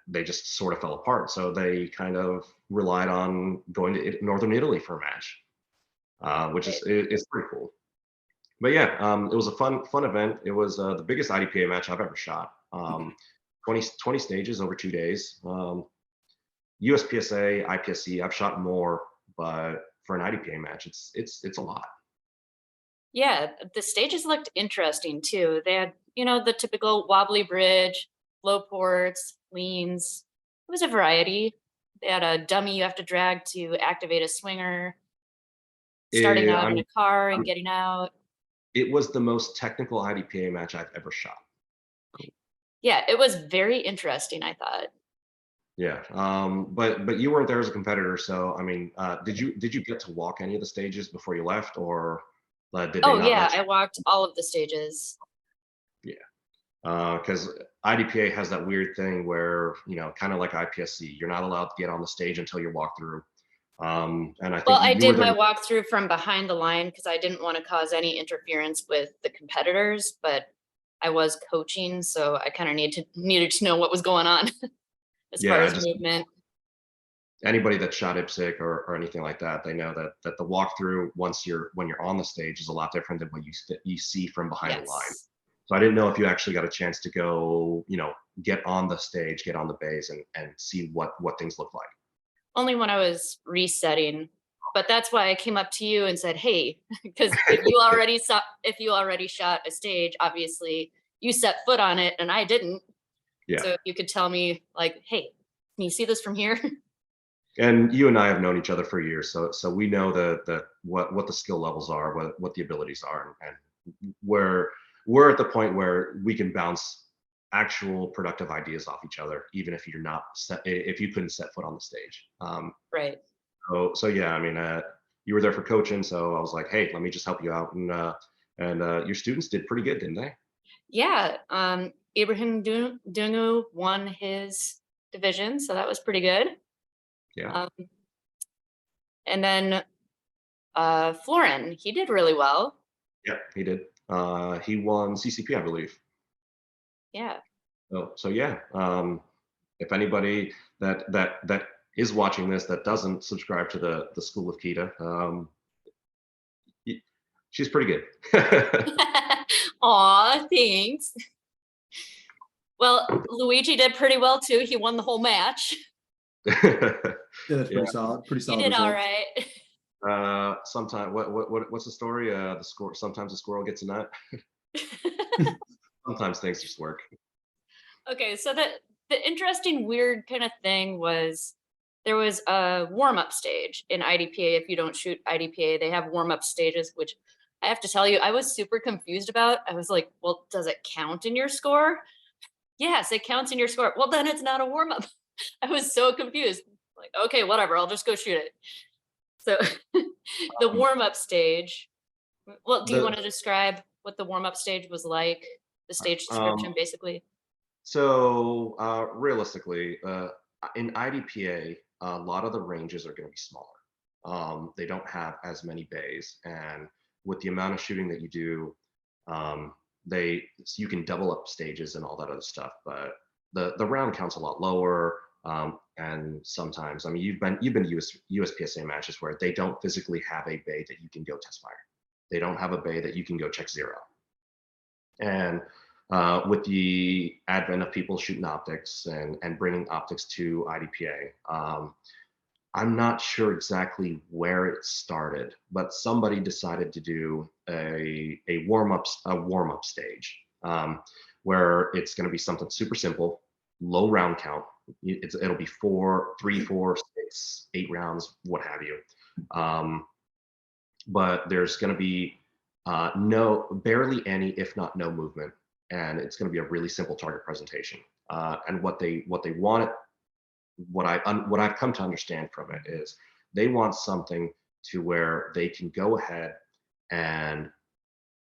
they just sort of fell apart. So they kind of relied on going to Northern Italy for a match, which is pretty cool. But yeah, it was a fun event. It was the biggest IDPA match I've ever shot. 20 stages over 2 days. USPSA, IPSC, I've shot more, but for an IDPA match, it's a lot. Yeah, the stages looked interesting too. They had, the typical wobbly bridge, low ports, leans. It was a variety. They had a dummy you have to drag to activate a swinger, starting out in a car and getting out. It was the most technical IDPA match I've ever shot. Yeah, it was very interesting, I thought. Yeah, but you weren't there as a competitor, so I mean, did you get to walk any of the stages before you left, or Did they Oh not yeah, let you? I walked all of the stages. Because IDPA has that weird thing where, kind of like IPSC, you're not allowed to get on the stage until you walk through. And I Well, think I you were did my there. walkthrough from behind the line because I didn't want to cause any interference with the competitors, but I was coaching, so I kind of needed to know what was going on as far Yeah, as movement. anybody that shot IPSC or anything like that, they know that the walkthrough when you're on the stage is a lot different than what you see from behind the line. Yes. So I didn't know if you actually got a chance to go, get on the stage, get on the bays, and see what things look like. Only when I was resetting, but that's why I came up to you and said, "Hey," because if you already shot a stage, obviously you set foot on it and I didn't. Yeah. So if you could tell me, like, "Hey, can you see this from here?" And you and I have known each other for years, so we know what the skill levels are, what the abilities are, and we're at the point where we can bounce actual productive ideas off each other, even if if you couldn't set foot on the stage. Right. So yeah, I mean, you were there for coaching, so I was like, hey, let me just help you out, and your students did pretty good, didn't they? Yeah. Ibrahim Dungu won his division, so that was pretty good. Yeah. And then Florin, he did really well. Yeah, he did. He won CCP, I believe. Yeah. So yeah, if anybody that is watching this that doesn't subscribe to the School of Kita, she's pretty good. Aw, thanks. Well, Luigi did pretty well too. He won the whole match. Yeah, that's pretty solid. Pretty You solid did all result. right. Sometimes what's the story? The score. Sometimes a squirrel gets a nut. Sometimes things just work. Okay, so the interesting, weird kind of thing was there was a warm-up stage in IDPA. If you don't shoot IDPA, they have warm-up stages, which I have to tell you, I was super confused about. I was like, well, does it count in your score? Yes, it counts in your score. Well, then it's not a warm-up. I was so confused. Like, okay, whatever, I'll just go shoot it. So the warm-up stage, well, do you want to describe what the warm-up stage was like? The stage description, basically? So realistically, in IDPA, a lot of the ranges are going to be smaller. They don't have as many bays, and with the amount of shooting that you do, you can double up stages and all that other stuff. But the round count's a lot lower, and sometimes, I mean, you've been to USPSA matches where they don't physically have a bay that you can go test fire. They don't have a bay that you can go check zero, and with the advent of people shooting optics and bringing optics to IDPA, I'm not sure exactly where it started, but somebody decided to do a warm up stage, where it's going to be something super simple, low round count. It'll be 3, 4, 6, 8 rounds, what have you. But there's going to be barely any, if not no movement, and it's going to be a really simple target presentation. And what they want, what I've come to understand from it is they want something to where they can go ahead and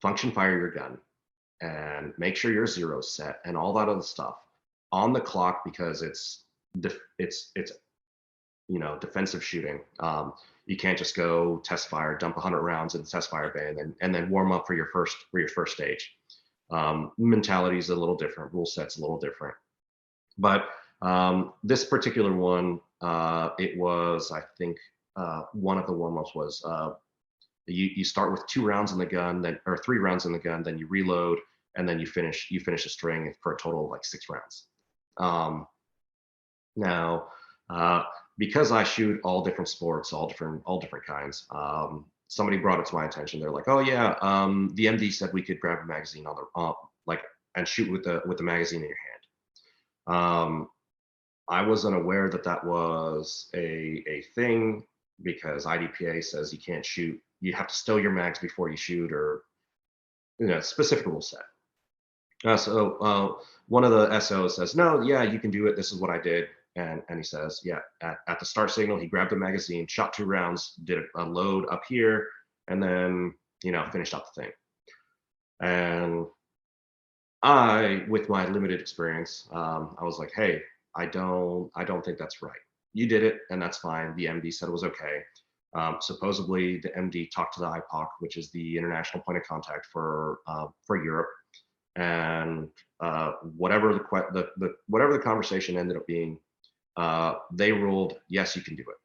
function fire your gun and make sure your zero's set and all that other stuff on the clock, because it's defensive shooting. You can't just go test fire, dump 100 rounds in the test fire bay, and then warm up for your first stage. Mentality is a little different, rule set's a little different, but this particular one, it was, I think, one of the warm-ups was you start with 2 rounds in the gun, or 3 rounds in the gun, then you reload, and then you finish a string for a total of like 6 rounds. Now, because I shoot all different sports, all different kinds, somebody brought it to my attention. They're like, "Oh yeah, the MD said we could grab a magazine on the and shoot with the magazine in your hand." I wasn't aware that was a thing, because IDPA says you can't shoot. You have to stow your mags before you shoot, or specific rule set. So one of the SOs says, "No, yeah, you can do it. This is what I did." And he says, yeah, at the start signal, he grabbed the magazine, shot 2 rounds, did a load up here, and then finished up the thing. And I, with my limited experience, I was like, hey, I don't think that's right. You did it, and that's fine. The MD said it was okay. Supposedly, the MD talked to the IPOC, which is the international point of contact for Europe, and whatever the conversation ended up being, they ruled yes, you can do it.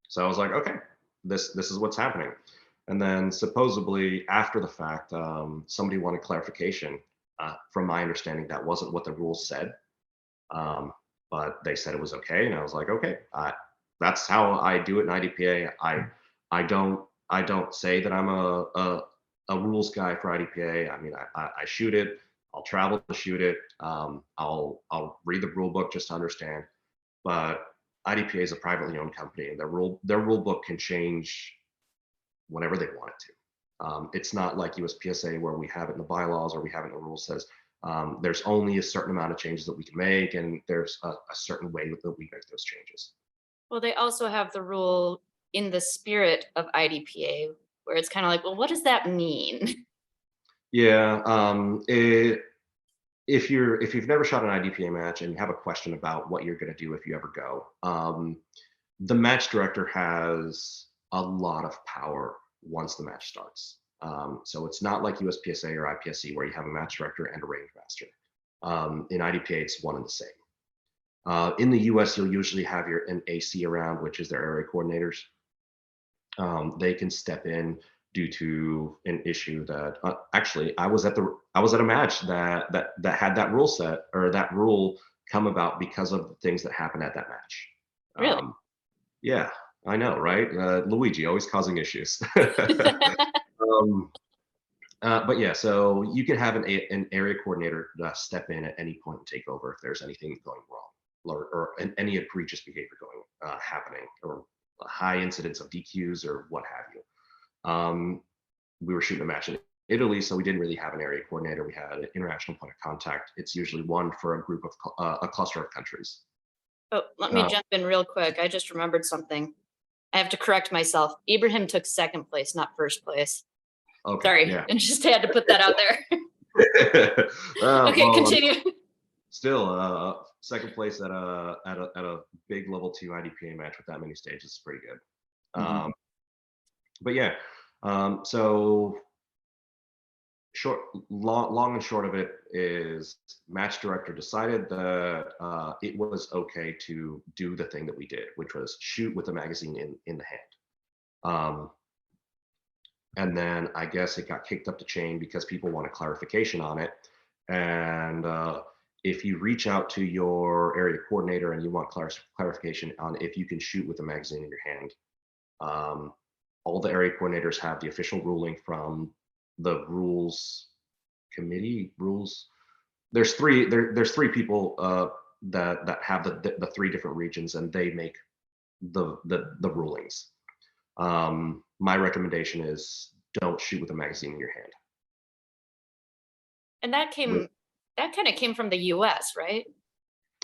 So I was like, okay, this is what's happening. And then supposedly after the fact, somebody wanted clarification. From my understanding, that wasn't what the rules said, but they said it was okay, and I was like, okay, that's how I do it in IDPA. I don't say that I'm a rules guy for IDPA. I mean, I shoot it. I'll travel to shoot it. I'll read the rule book just to understand. But IDPA is a privately owned company, and their rule book can change whenever they want it to. It's not like USPSA where we have it in the bylaws or we have it in the rules says there's only a certain amount of changes that we can make, and there's a certain way that we make those changes. Well, they also have the rule in the spirit of IDPA, where it's kind of like, well, what does that mean? Yeah, if you've never shot an IDPA match and you have a question about what you're going to do if you ever go, the match director has a lot of power once the match starts. So it's not like USPSA or IPSC where you have a match director and a range master. In IDPA, it's one and the same. In the US, you'll usually have an AC around, which is their area coordinators. They can step in due to an issue that actually I was at a match that had that rule set or that rule come about because of the things that happened at that match. Really? Yeah, I know, right? Luigi always causing issues. But yeah, so you can have an area coordinator step in at any point and take over if there's anything going wrong or any egregious behavior happening or a high incidence of DQs or what have you. We were shooting a match in Italy, so we didn't really have an area coordinator. We had an international point of contact. It's usually one for a group of a cluster of countries. Oh, let me jump in real quick. I just remembered something. I have to correct myself. Ibrahim took second place, not first place. Okay, Sorry, yeah. I just had to put that out there. Okay, well, continue. Still, second place at a big level 2 IDPA match with that many stages is pretty good. Mhm. But yeah, so long and short of it is match director decided that it was okay to do the thing that we did, which was shoot with the magazine in the hand. And then I guess it got kicked up the chain because people wanted clarification on it. And if you reach out to your area coordinator and you want clarification on if you can shoot with a magazine in your hand, all the area coordinators have the official ruling from the rules committee. There's three people that have the 3 different regions, and they make the rulings. My recommendation is don't shoot with a magazine in your hand. And that kind of came from the US, right?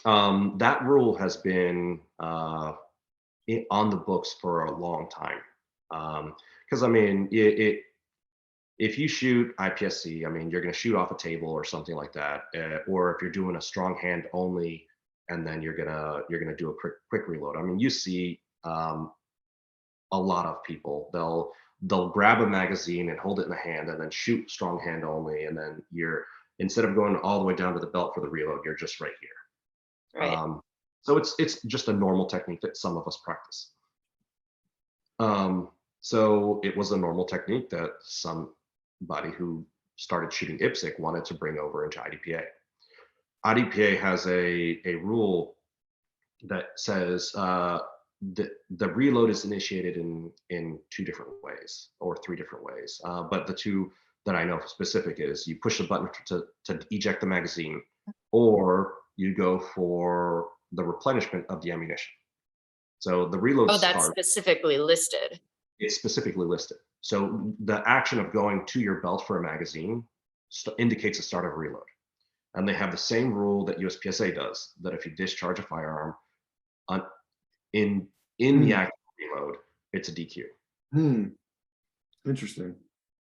That rule has been on the books for a long time. Because I mean, if you shoot IPSC, I mean, you're going to shoot off a table or something like that, or if you're doing a strong hand only, and then you're gonna do a quick reload. I mean, you see a lot of people they'll grab a magazine and hold it in the hand and then shoot strong hand only, and then instead of going all the way down to the belt for the reload, you're just right here. Right. So it's just a normal technique that some of us practice. So it was a normal technique that somebody who started shooting IPSC wanted to bring over into IDPA. IDPA has a rule that says the reload is initiated in 2 different ways or 3 different ways. But the 2 that I know specific is you push the button to eject the magazine, or you go for the replenishment of the ammunition. So the reload Oh, that's starts. specifically listed. It's specifically listed. So the action of going to your belt for a magazine indicates the start of a reload. And they have the same rule that USPSA does, that if you discharge a firearm in the act of reload, it's a DQ. Interesting.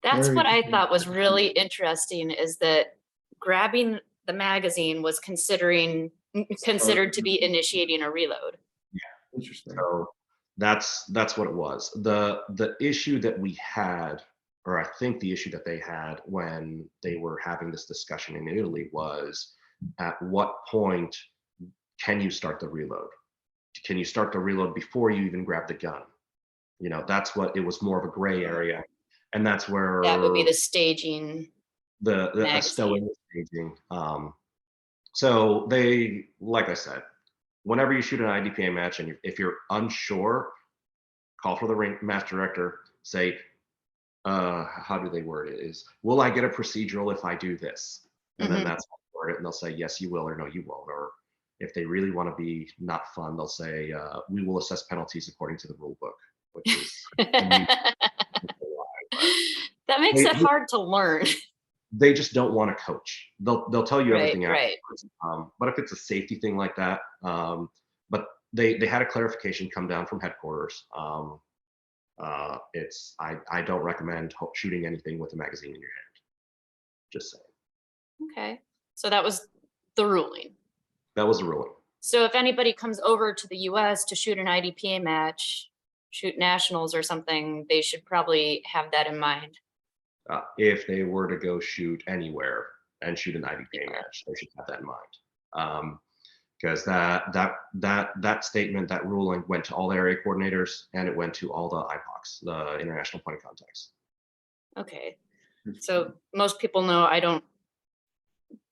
That's Very what I interesting. thought was really interesting, is that grabbing the magazine was considered to be initiating a reload. Interesting. So that's what it was. The issue that we had, or I think the issue that they had when they were having this discussion in Italy, was at what point can you start the reload? Can you start the reload before you even grab the gun? You know, that's what it was, more of a gray area. And that's where That would be the staging the magazine. staging. So they, like I said, whenever you shoot an IDPA match, and if you're unsure, call for the ring match director. Say, how do they word it? Is, will I get a procedural if I do this? And then that's how they word it, and they'll say yes, you will, or no, you won't. Or if they really want to be not fun, they'll say we will assess penalties according to the rule book, which is That makes it hard to learn. they just don't want to coach. They'll tell you everything Right. afterwards. But if it's a safety thing like that, but they had a clarification come down from headquarters. It's I don't recommend shooting anything with a magazine in your hand. Just saying. Okay, so that was the ruling. That was a ruling. So if anybody comes over to the US to shoot an IDPA match, shoot nationals or something, they should probably have that in mind. If they were to go shoot anywhere and shoot an IDPA match, they should have that in mind. Because that statement, that ruling, went to all the area coordinators, and it went to all the IPOCs, the international point of contacts. Okay, so most people know I don't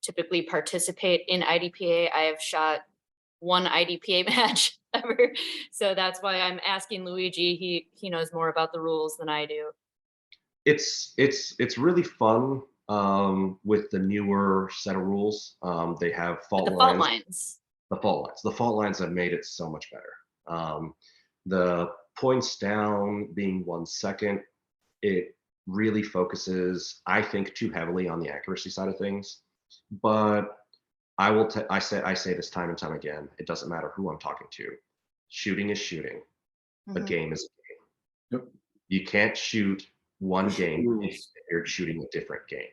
typically participate in IDPA. I have shot one IDPA match ever, so that's why I'm asking Luigi. He knows more about the rules than I do. It's really fun with the newer set of rules. They have fault lines. The fault lines have made it so much better. The points down being 1 second, it really focuses, I think, too heavily on the accuracy side of things. But I say this time and time again, it doesn't matter who I'm talking to. Shooting is shooting. A game is a game. Yep. You can't shoot one game if you're shooting a different game.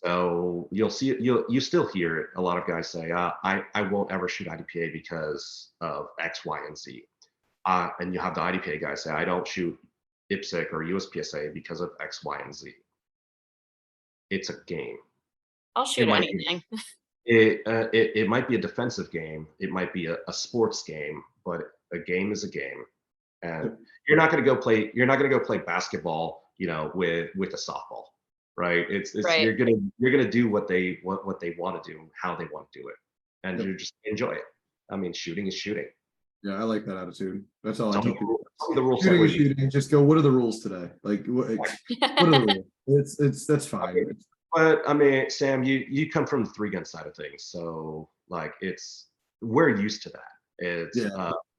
So you'll see it, you still hear it. A lot of guys say, I won't ever shoot IDPA because of X, Y, and Z. And you have the IDPA guys say, I don't shoot IPSC or USPSA because of X, Y, and Z. It's a game. I'll shoot anything. It might be a defensive game. It might be a sports game, but a game is a game. And you're not going to go play basketball, you know, with a softball, right? It's right. You're gonna do what they want to do, how they want to do it, and you just enjoy it. I mean, shooting is shooting. Yeah, I like that attitude. That's all I tell people. The rules shooting is shooting. Just go, what are the rules today? Like, what are the rules? That's fine. Okay. But I mean, Sam, you come from the 3-gun side of things, so like we're used to that. It's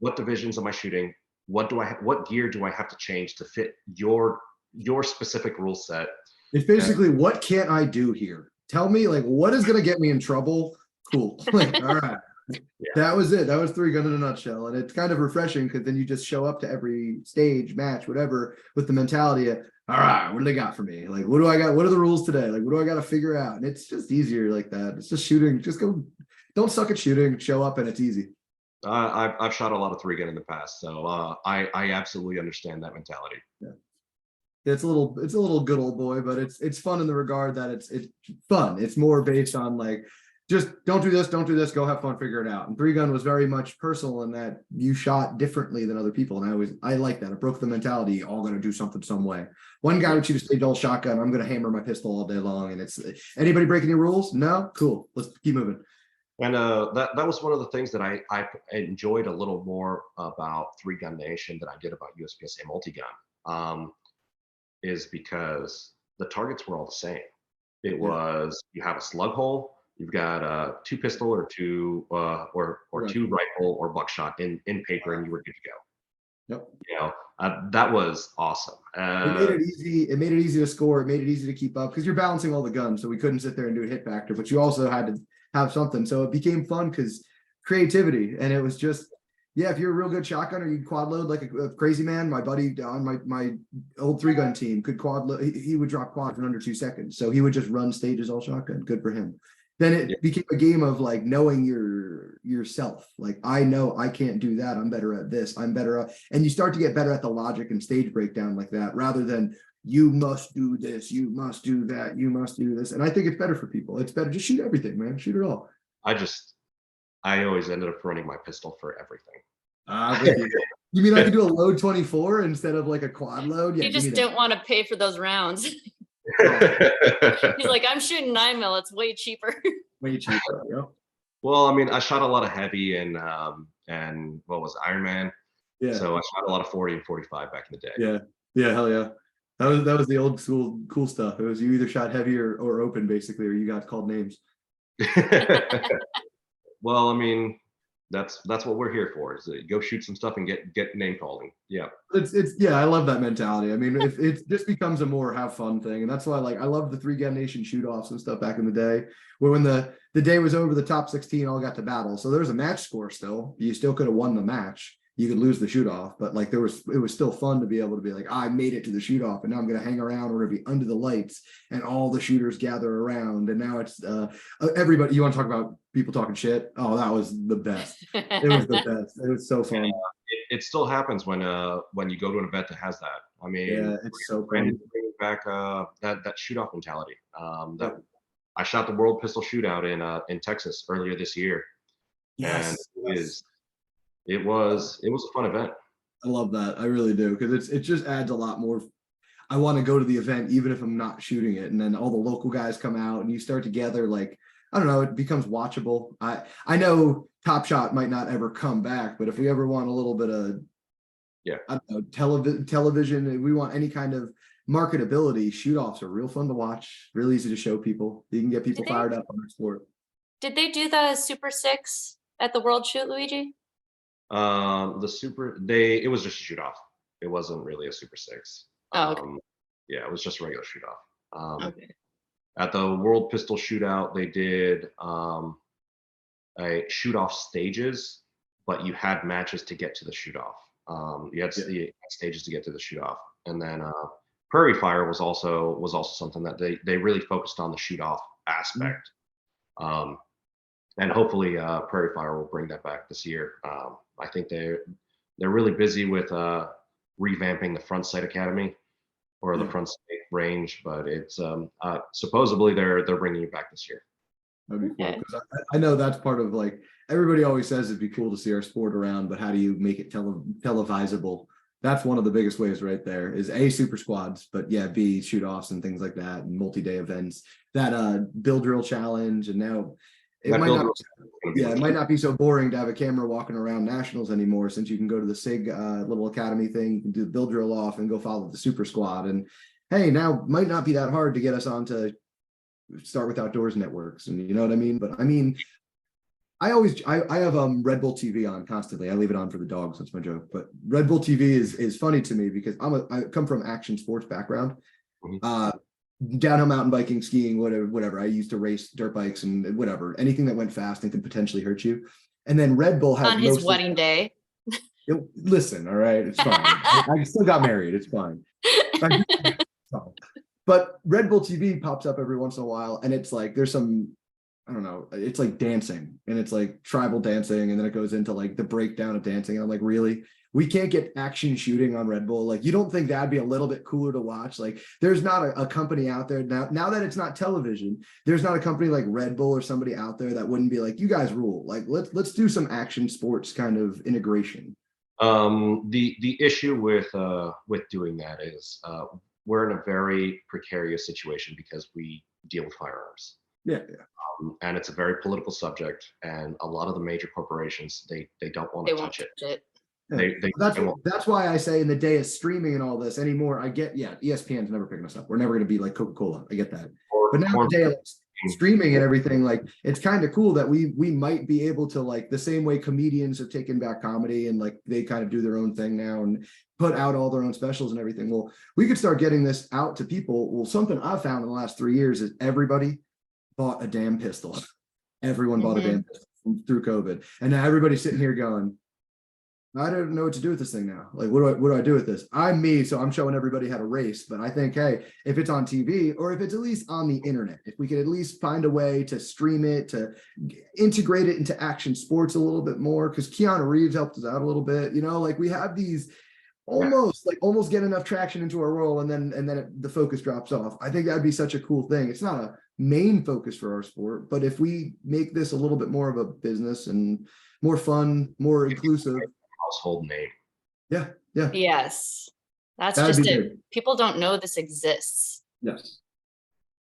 what divisions am I shooting? What gear do I have to change to fit your specific rule set? It's basically, what can't I do here? Tell me, like, what is gonna get me in trouble? Cool. Like, all right. That was it. That was 3-gun in a nutshell. And it's kind of refreshing because then you just show up to every stage, match, whatever, with the mentality of, all right, what do they got for me? Like, what do I got? What are the rules today? Like, what do I got to figure out? And it's just easier like that. It's just shooting. Just go, don't suck at shooting, show up, and it's easy. I've shot a lot of 3-gun in the past, so I absolutely understand that mentality. Yeah. It's a little good old boy, but it's fun in the regard that it's fun. It's more based on like, just don't do this, go have fun, figure it out. And 3-gun was very much personal in that you shot differently than other people. And I like that. It broke the mentality, all gonna do something some way. One guy would shoot a stage all shotgun, I'm gonna hammer my pistol all day long. And it's, anybody breaking any rules? No? Cool. Let's keep moving. And that was one of the things that I enjoyed a little more about 3-Gun Nation than I did about USPSA multi-gun, is because the targets were all the same. It was, you have a slug hole, you've got a 2 pistol or 2 2 rifle or buckshot in paper, and you were good to go. Yep. You know, that was awesome. It made it easy. It made it easy to score. It made it easy to keep up because you're balancing all the guns. So we couldn't sit there and do a hit factor, but you also had to have something. So it became fun because creativity, and it was just, Yeah, if you're a real good shotgunner, you quad load like a crazy man. My buddy on my old 3-gun team could quad load. He would drop quads in under 2 seconds. So he would just run stages all shotgun. Good for him. Then Yeah. it became a game of like knowing yourself. Like, I know I can't do that. I'm better at this. I'm better at, and you start to get better at the logic and stage breakdown like that, rather than you must do this, you must do that, you must do this. And I think it's better for people. It's better. Just shoot everything, man. Shoot it all. I always ended up running my pistol for everything. With you. You mean I could do a load 24 instead of like a quad load? Yeah, You just don't want to pay for those rounds. He's like, I'm shooting 9mm. It's way cheaper. way cheaper. Yeah. Well, I mean, I shot a lot of heavy and what was it, Iron Man? Yeah. So I shot a lot of 40 and 45 back in the day. Yeah. Yeah. Hell yeah. That was the old school cool stuff. It was you either shot heavy or open basically, or you got called names. Well, I mean, that's what we're here for, is go shoot some stuff and get name calling. Yeah. It's yeah, I love that mentality. I mean, if it just becomes a more have fun thing, and that's why I love the 3-Gun Nation shoot offs and stuff back in the day, where when the day was over, the top 16 all got to battle. So there's a match score still. You still could have won the match. You could lose the shoot off, but like it was still fun to be able to be like, I made it to the shoot off, and now I'm gonna hang around. We're gonna be under the lights, and all the shooters gather around, and now it's everybody. You want to talk about people talking shit? Oh, that was the best. It was the best. It was so fun. It still happens when you go to an event that has that. I mean, yeah, it's so fun. Bringing back that shoot off mentality. That I shot the World Pistol Shootout in Texas earlier this year. Yes, and it was a fun event. I love that. I really do, because it just adds a lot more. I want to go to the event even if I'm not shooting it, and then all the local guys come out and you start together. Like, I don't know, it becomes watchable. I know Top Shot might not ever come back, but if we ever want a little bit of, I don't know, television, we want any kind of marketability, shoot offs are real fun to watch, real easy to show people. You can get people fired up on their sport. Did they do the Super 6 at the World Shoot, Luigi? It was just a shoot off. It wasn't really a Super 6. Oh, okay. Yeah, it was just a regular shoot off. Okay. At the World Pistol Shootout, they did a shoot off stages, but you had matches to get to the shoot off. You had stages to get to the shoot off, and then Prairie Fire was also something that they really focused on the shoot off aspect. And hopefully Prairie Fire will bring that back this year. I think they're really busy with revamping the Front Sight Academy or the Front Sight range, but it's supposedly they're bringing it back this year. That'd be cool, because I know that's part of, like, everybody always says it'd be cool to see our sport around, but how do you make it televisable? That's one of the biggest ways right there, is A, super squads, but yeah, B, shoot offs and things like that, and multi-day events. That Bill Drill Challenge, and now it might not be so boring to have a camera walking around nationals anymore, since you can go to the SIG little academy thing, you can do the Bill Drill off and go follow the super squad. And hey, now might not be that hard to get us onto Start With Outdoors networks, and you know what I mean? But I mean, I have Red Bull TV on constantly. I leave it on for the dogs. That's my joke. But Red Bull TV is funny to me because I come from action sports background. Downhill mountain biking, skiing, whatever. I used to race dirt bikes and whatever, anything that went fast and could potentially hurt you. And then Red Bull has on his wedding day. Listen, all right, it's fine. I still got married. It's fine. But Red Bull TV pops up every once in a while, and it's like there's some, I don't know, it's like dancing, and it's like tribal dancing, and then it goes into like the breakdown of dancing. And I'm like, really? We can't get action shooting on Red Bull? Like, you don't think that'd be a little bit cooler to watch? Like, there's not a company out there now that it's not television, there's not a company like Red Bull or somebody out there that wouldn't be like, you guys rule. Like, let's do some action sports kind of integration. The issue with doing that is we're in a very precarious situation because we deal with firearms. Yeah. And it's a very political subject, and a lot of the major corporations they don't want to touch it. That's why I say in the day of streaming and all this anymore, I get, ESPN's never picking us up. We're never going to be like Coca-Cola. I get that. But now the day of streaming and everything, like, it's kind of cool that we might be able to, like, the same way comedians have taken back comedy and like they kind of do their own thing now and put out all their own specials and everything. Well, we could start getting this out to people. Well, something I've found in the last 3 years is everybody bought a damn pistol. Everyone bought a damn pistol through COVID. And now everybody's sitting here going, I don't know what to do with this thing now. Like, what do I do with this? I'm me, so I'm showing everybody how to race. But I think, hey, if it's on TV or if it's at least on the internet, if we could at least find a way to stream it, to integrate it into action sports a little bit more, because Keanu Reeves helped us out a little bit. You know, like we have these almost get enough traction into our role, and then the focus drops off. I think that'd be such a cool thing. It's not a main focus for our sport, but if we make this a little bit more of a business and more fun, more inclusive. Household name. Yeah. Yes. That's That'd just be it. big. People don't know this exists. Yes.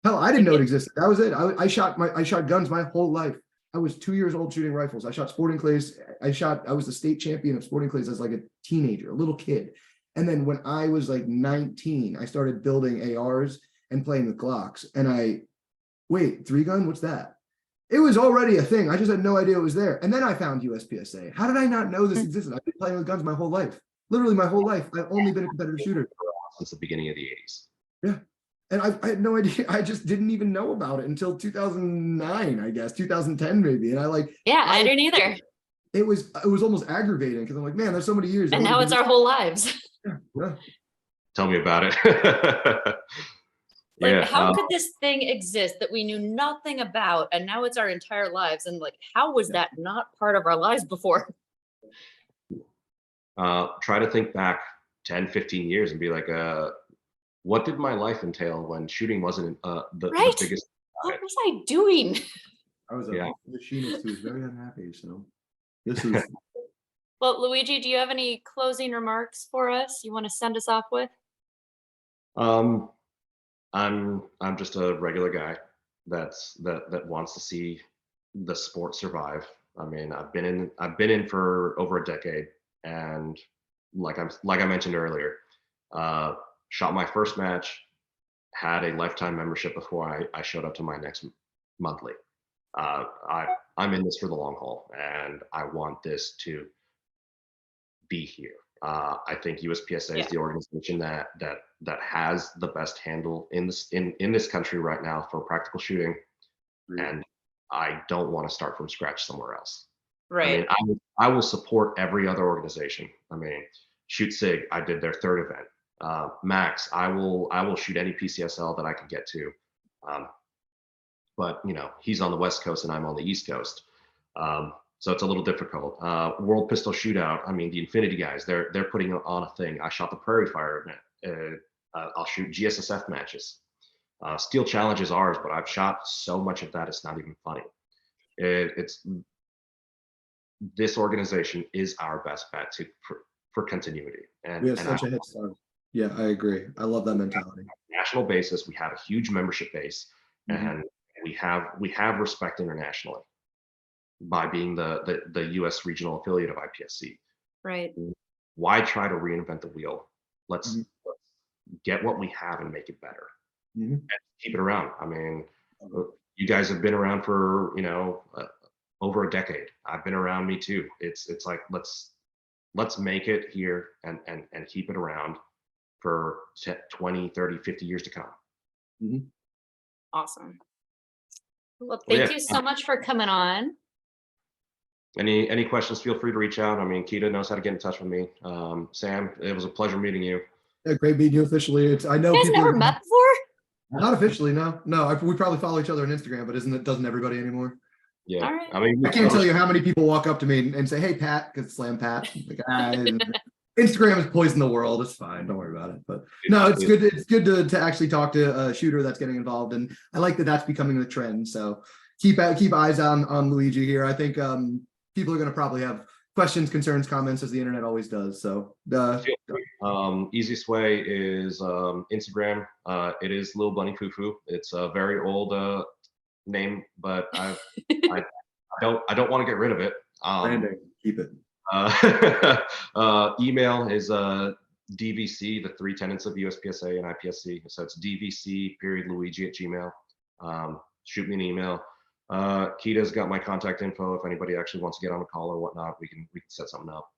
Hell, I didn't know it existed. That was it. I shot guns my whole life. I was 2 years old shooting rifles. I shot sporting clays. I was the state champion of sporting clays as like a teenager, a little kid. And then when I was like 19, I started building ARs and playing with Glocks. And wait, 3-gun? What's that? It was already a thing. I just had no idea it was there. And then I found USPSA. How did I not know this existed? I've been playing with guns my whole life. Literally my whole life. I've only been a competitive shooter. Since the beginning of the 80s. Yeah. And I had no idea. I just didn't even know about it until 2009, I guess, 2010 maybe. And I didn't either. It was almost aggravating because I'm like, man, there's so many years. And now it's our whole lives. Yeah. Tell me about it. Like, how could this thing exist that we knew nothing about, and now it's our entire lives? And like, how was that not part of our lives before? Try to think back 10, 15 years and be like, what did my life entail when shooting wasn't the biggest? What was I doing? I was a machinist who was very unhappy. So this is. Well, Luigi, do you have any closing remarks for us you want to send us off with? I'm just a regular guy that wants to see the sport survive. I mean, I've been in for over a decade, and like I mentioned earlier, shot my first match, had a lifetime membership before I showed up to my next monthly. I'm in this for the long haul, and I want this to be here. I think USPSA is the organization that has the best handle in this country right now for practical shooting, and I don't want to start from scratch somewhere else. Right. I mean, I will support every other organization. I mean, Shoot Sig, I did their third event. Max, I will shoot any PCSL that I can get to. But you know, he's on the West Coast and I'm on the East Coast. So it's a little difficult. World Pistol Shootout, I mean, the Infinity guys, they're putting on a thing. I shot the Prairie Fire event. I'll shoot GSSF matches. Steel Challenge is ours, but I've shot so much of that, it's not even funny. This organization is our best bet for continuity. And we have such a head start. Yeah, I agree. I love that mentality. On a national basis, we have a huge membership base, and we have respect internationally by being the U.S. regional affiliate of IPSC. Right. Why try to reinvent the wheel? Let's get what we have and make it better. And keep it around. I mean, you guys have been around for over a decade. I've been around, me too. It's like let's make it here and keep it around for 20, 30, 50 years to come. Awesome. Well, thank you so much for coming on. Any questions, feel free to reach out. I mean, Kita knows how to get in touch with me. Sam, it was a pleasure meeting you. Yeah, great meeting you officially. I know you guys never met before? Not officially, no. We probably follow each other on Instagram, but doesn't everybody anymore? Yeah. All right. I mean, I can't tell you how many people walk up to me and say, "Hey, Pat," because slam Pat. Like, Instagram has poisoned the world. It's fine. Don't worry about it. But no, it's good. It's good to actually talk to a shooter that's getting involved, and I like that that's becoming the trend. So keep eyes on Luigi here. I think people are going to probably have questions, concerns, comments, as the internet always does. So easiest way is Instagram. It is Lil Bunny Foo Foo. It's a very old name, but I don't want to get rid of it. Branding, keep it. Email is DVC, the three tenets of USPSA and IPSC. So it's DVC.Luigi@gmail. Shoot me an email. Kita's got my contact info. If anybody actually wants to get on a call or whatnot, we can set something up.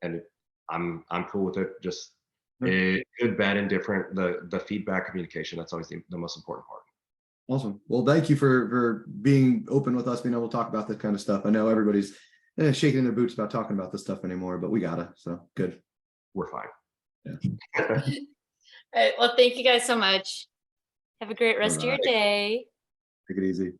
And I'm cool with it. Just good, bad, and different. The feedback, communication, that's always the most important part. Awesome. Well, thank you for being open with us, being able to talk about this kind of stuff. I know everybody's shaking their boots about talking about this stuff anymore, but we gotta, so good. We're fine. All right. Well, thank you guys so much. Have a great rest of your Alright. day. Take it easy.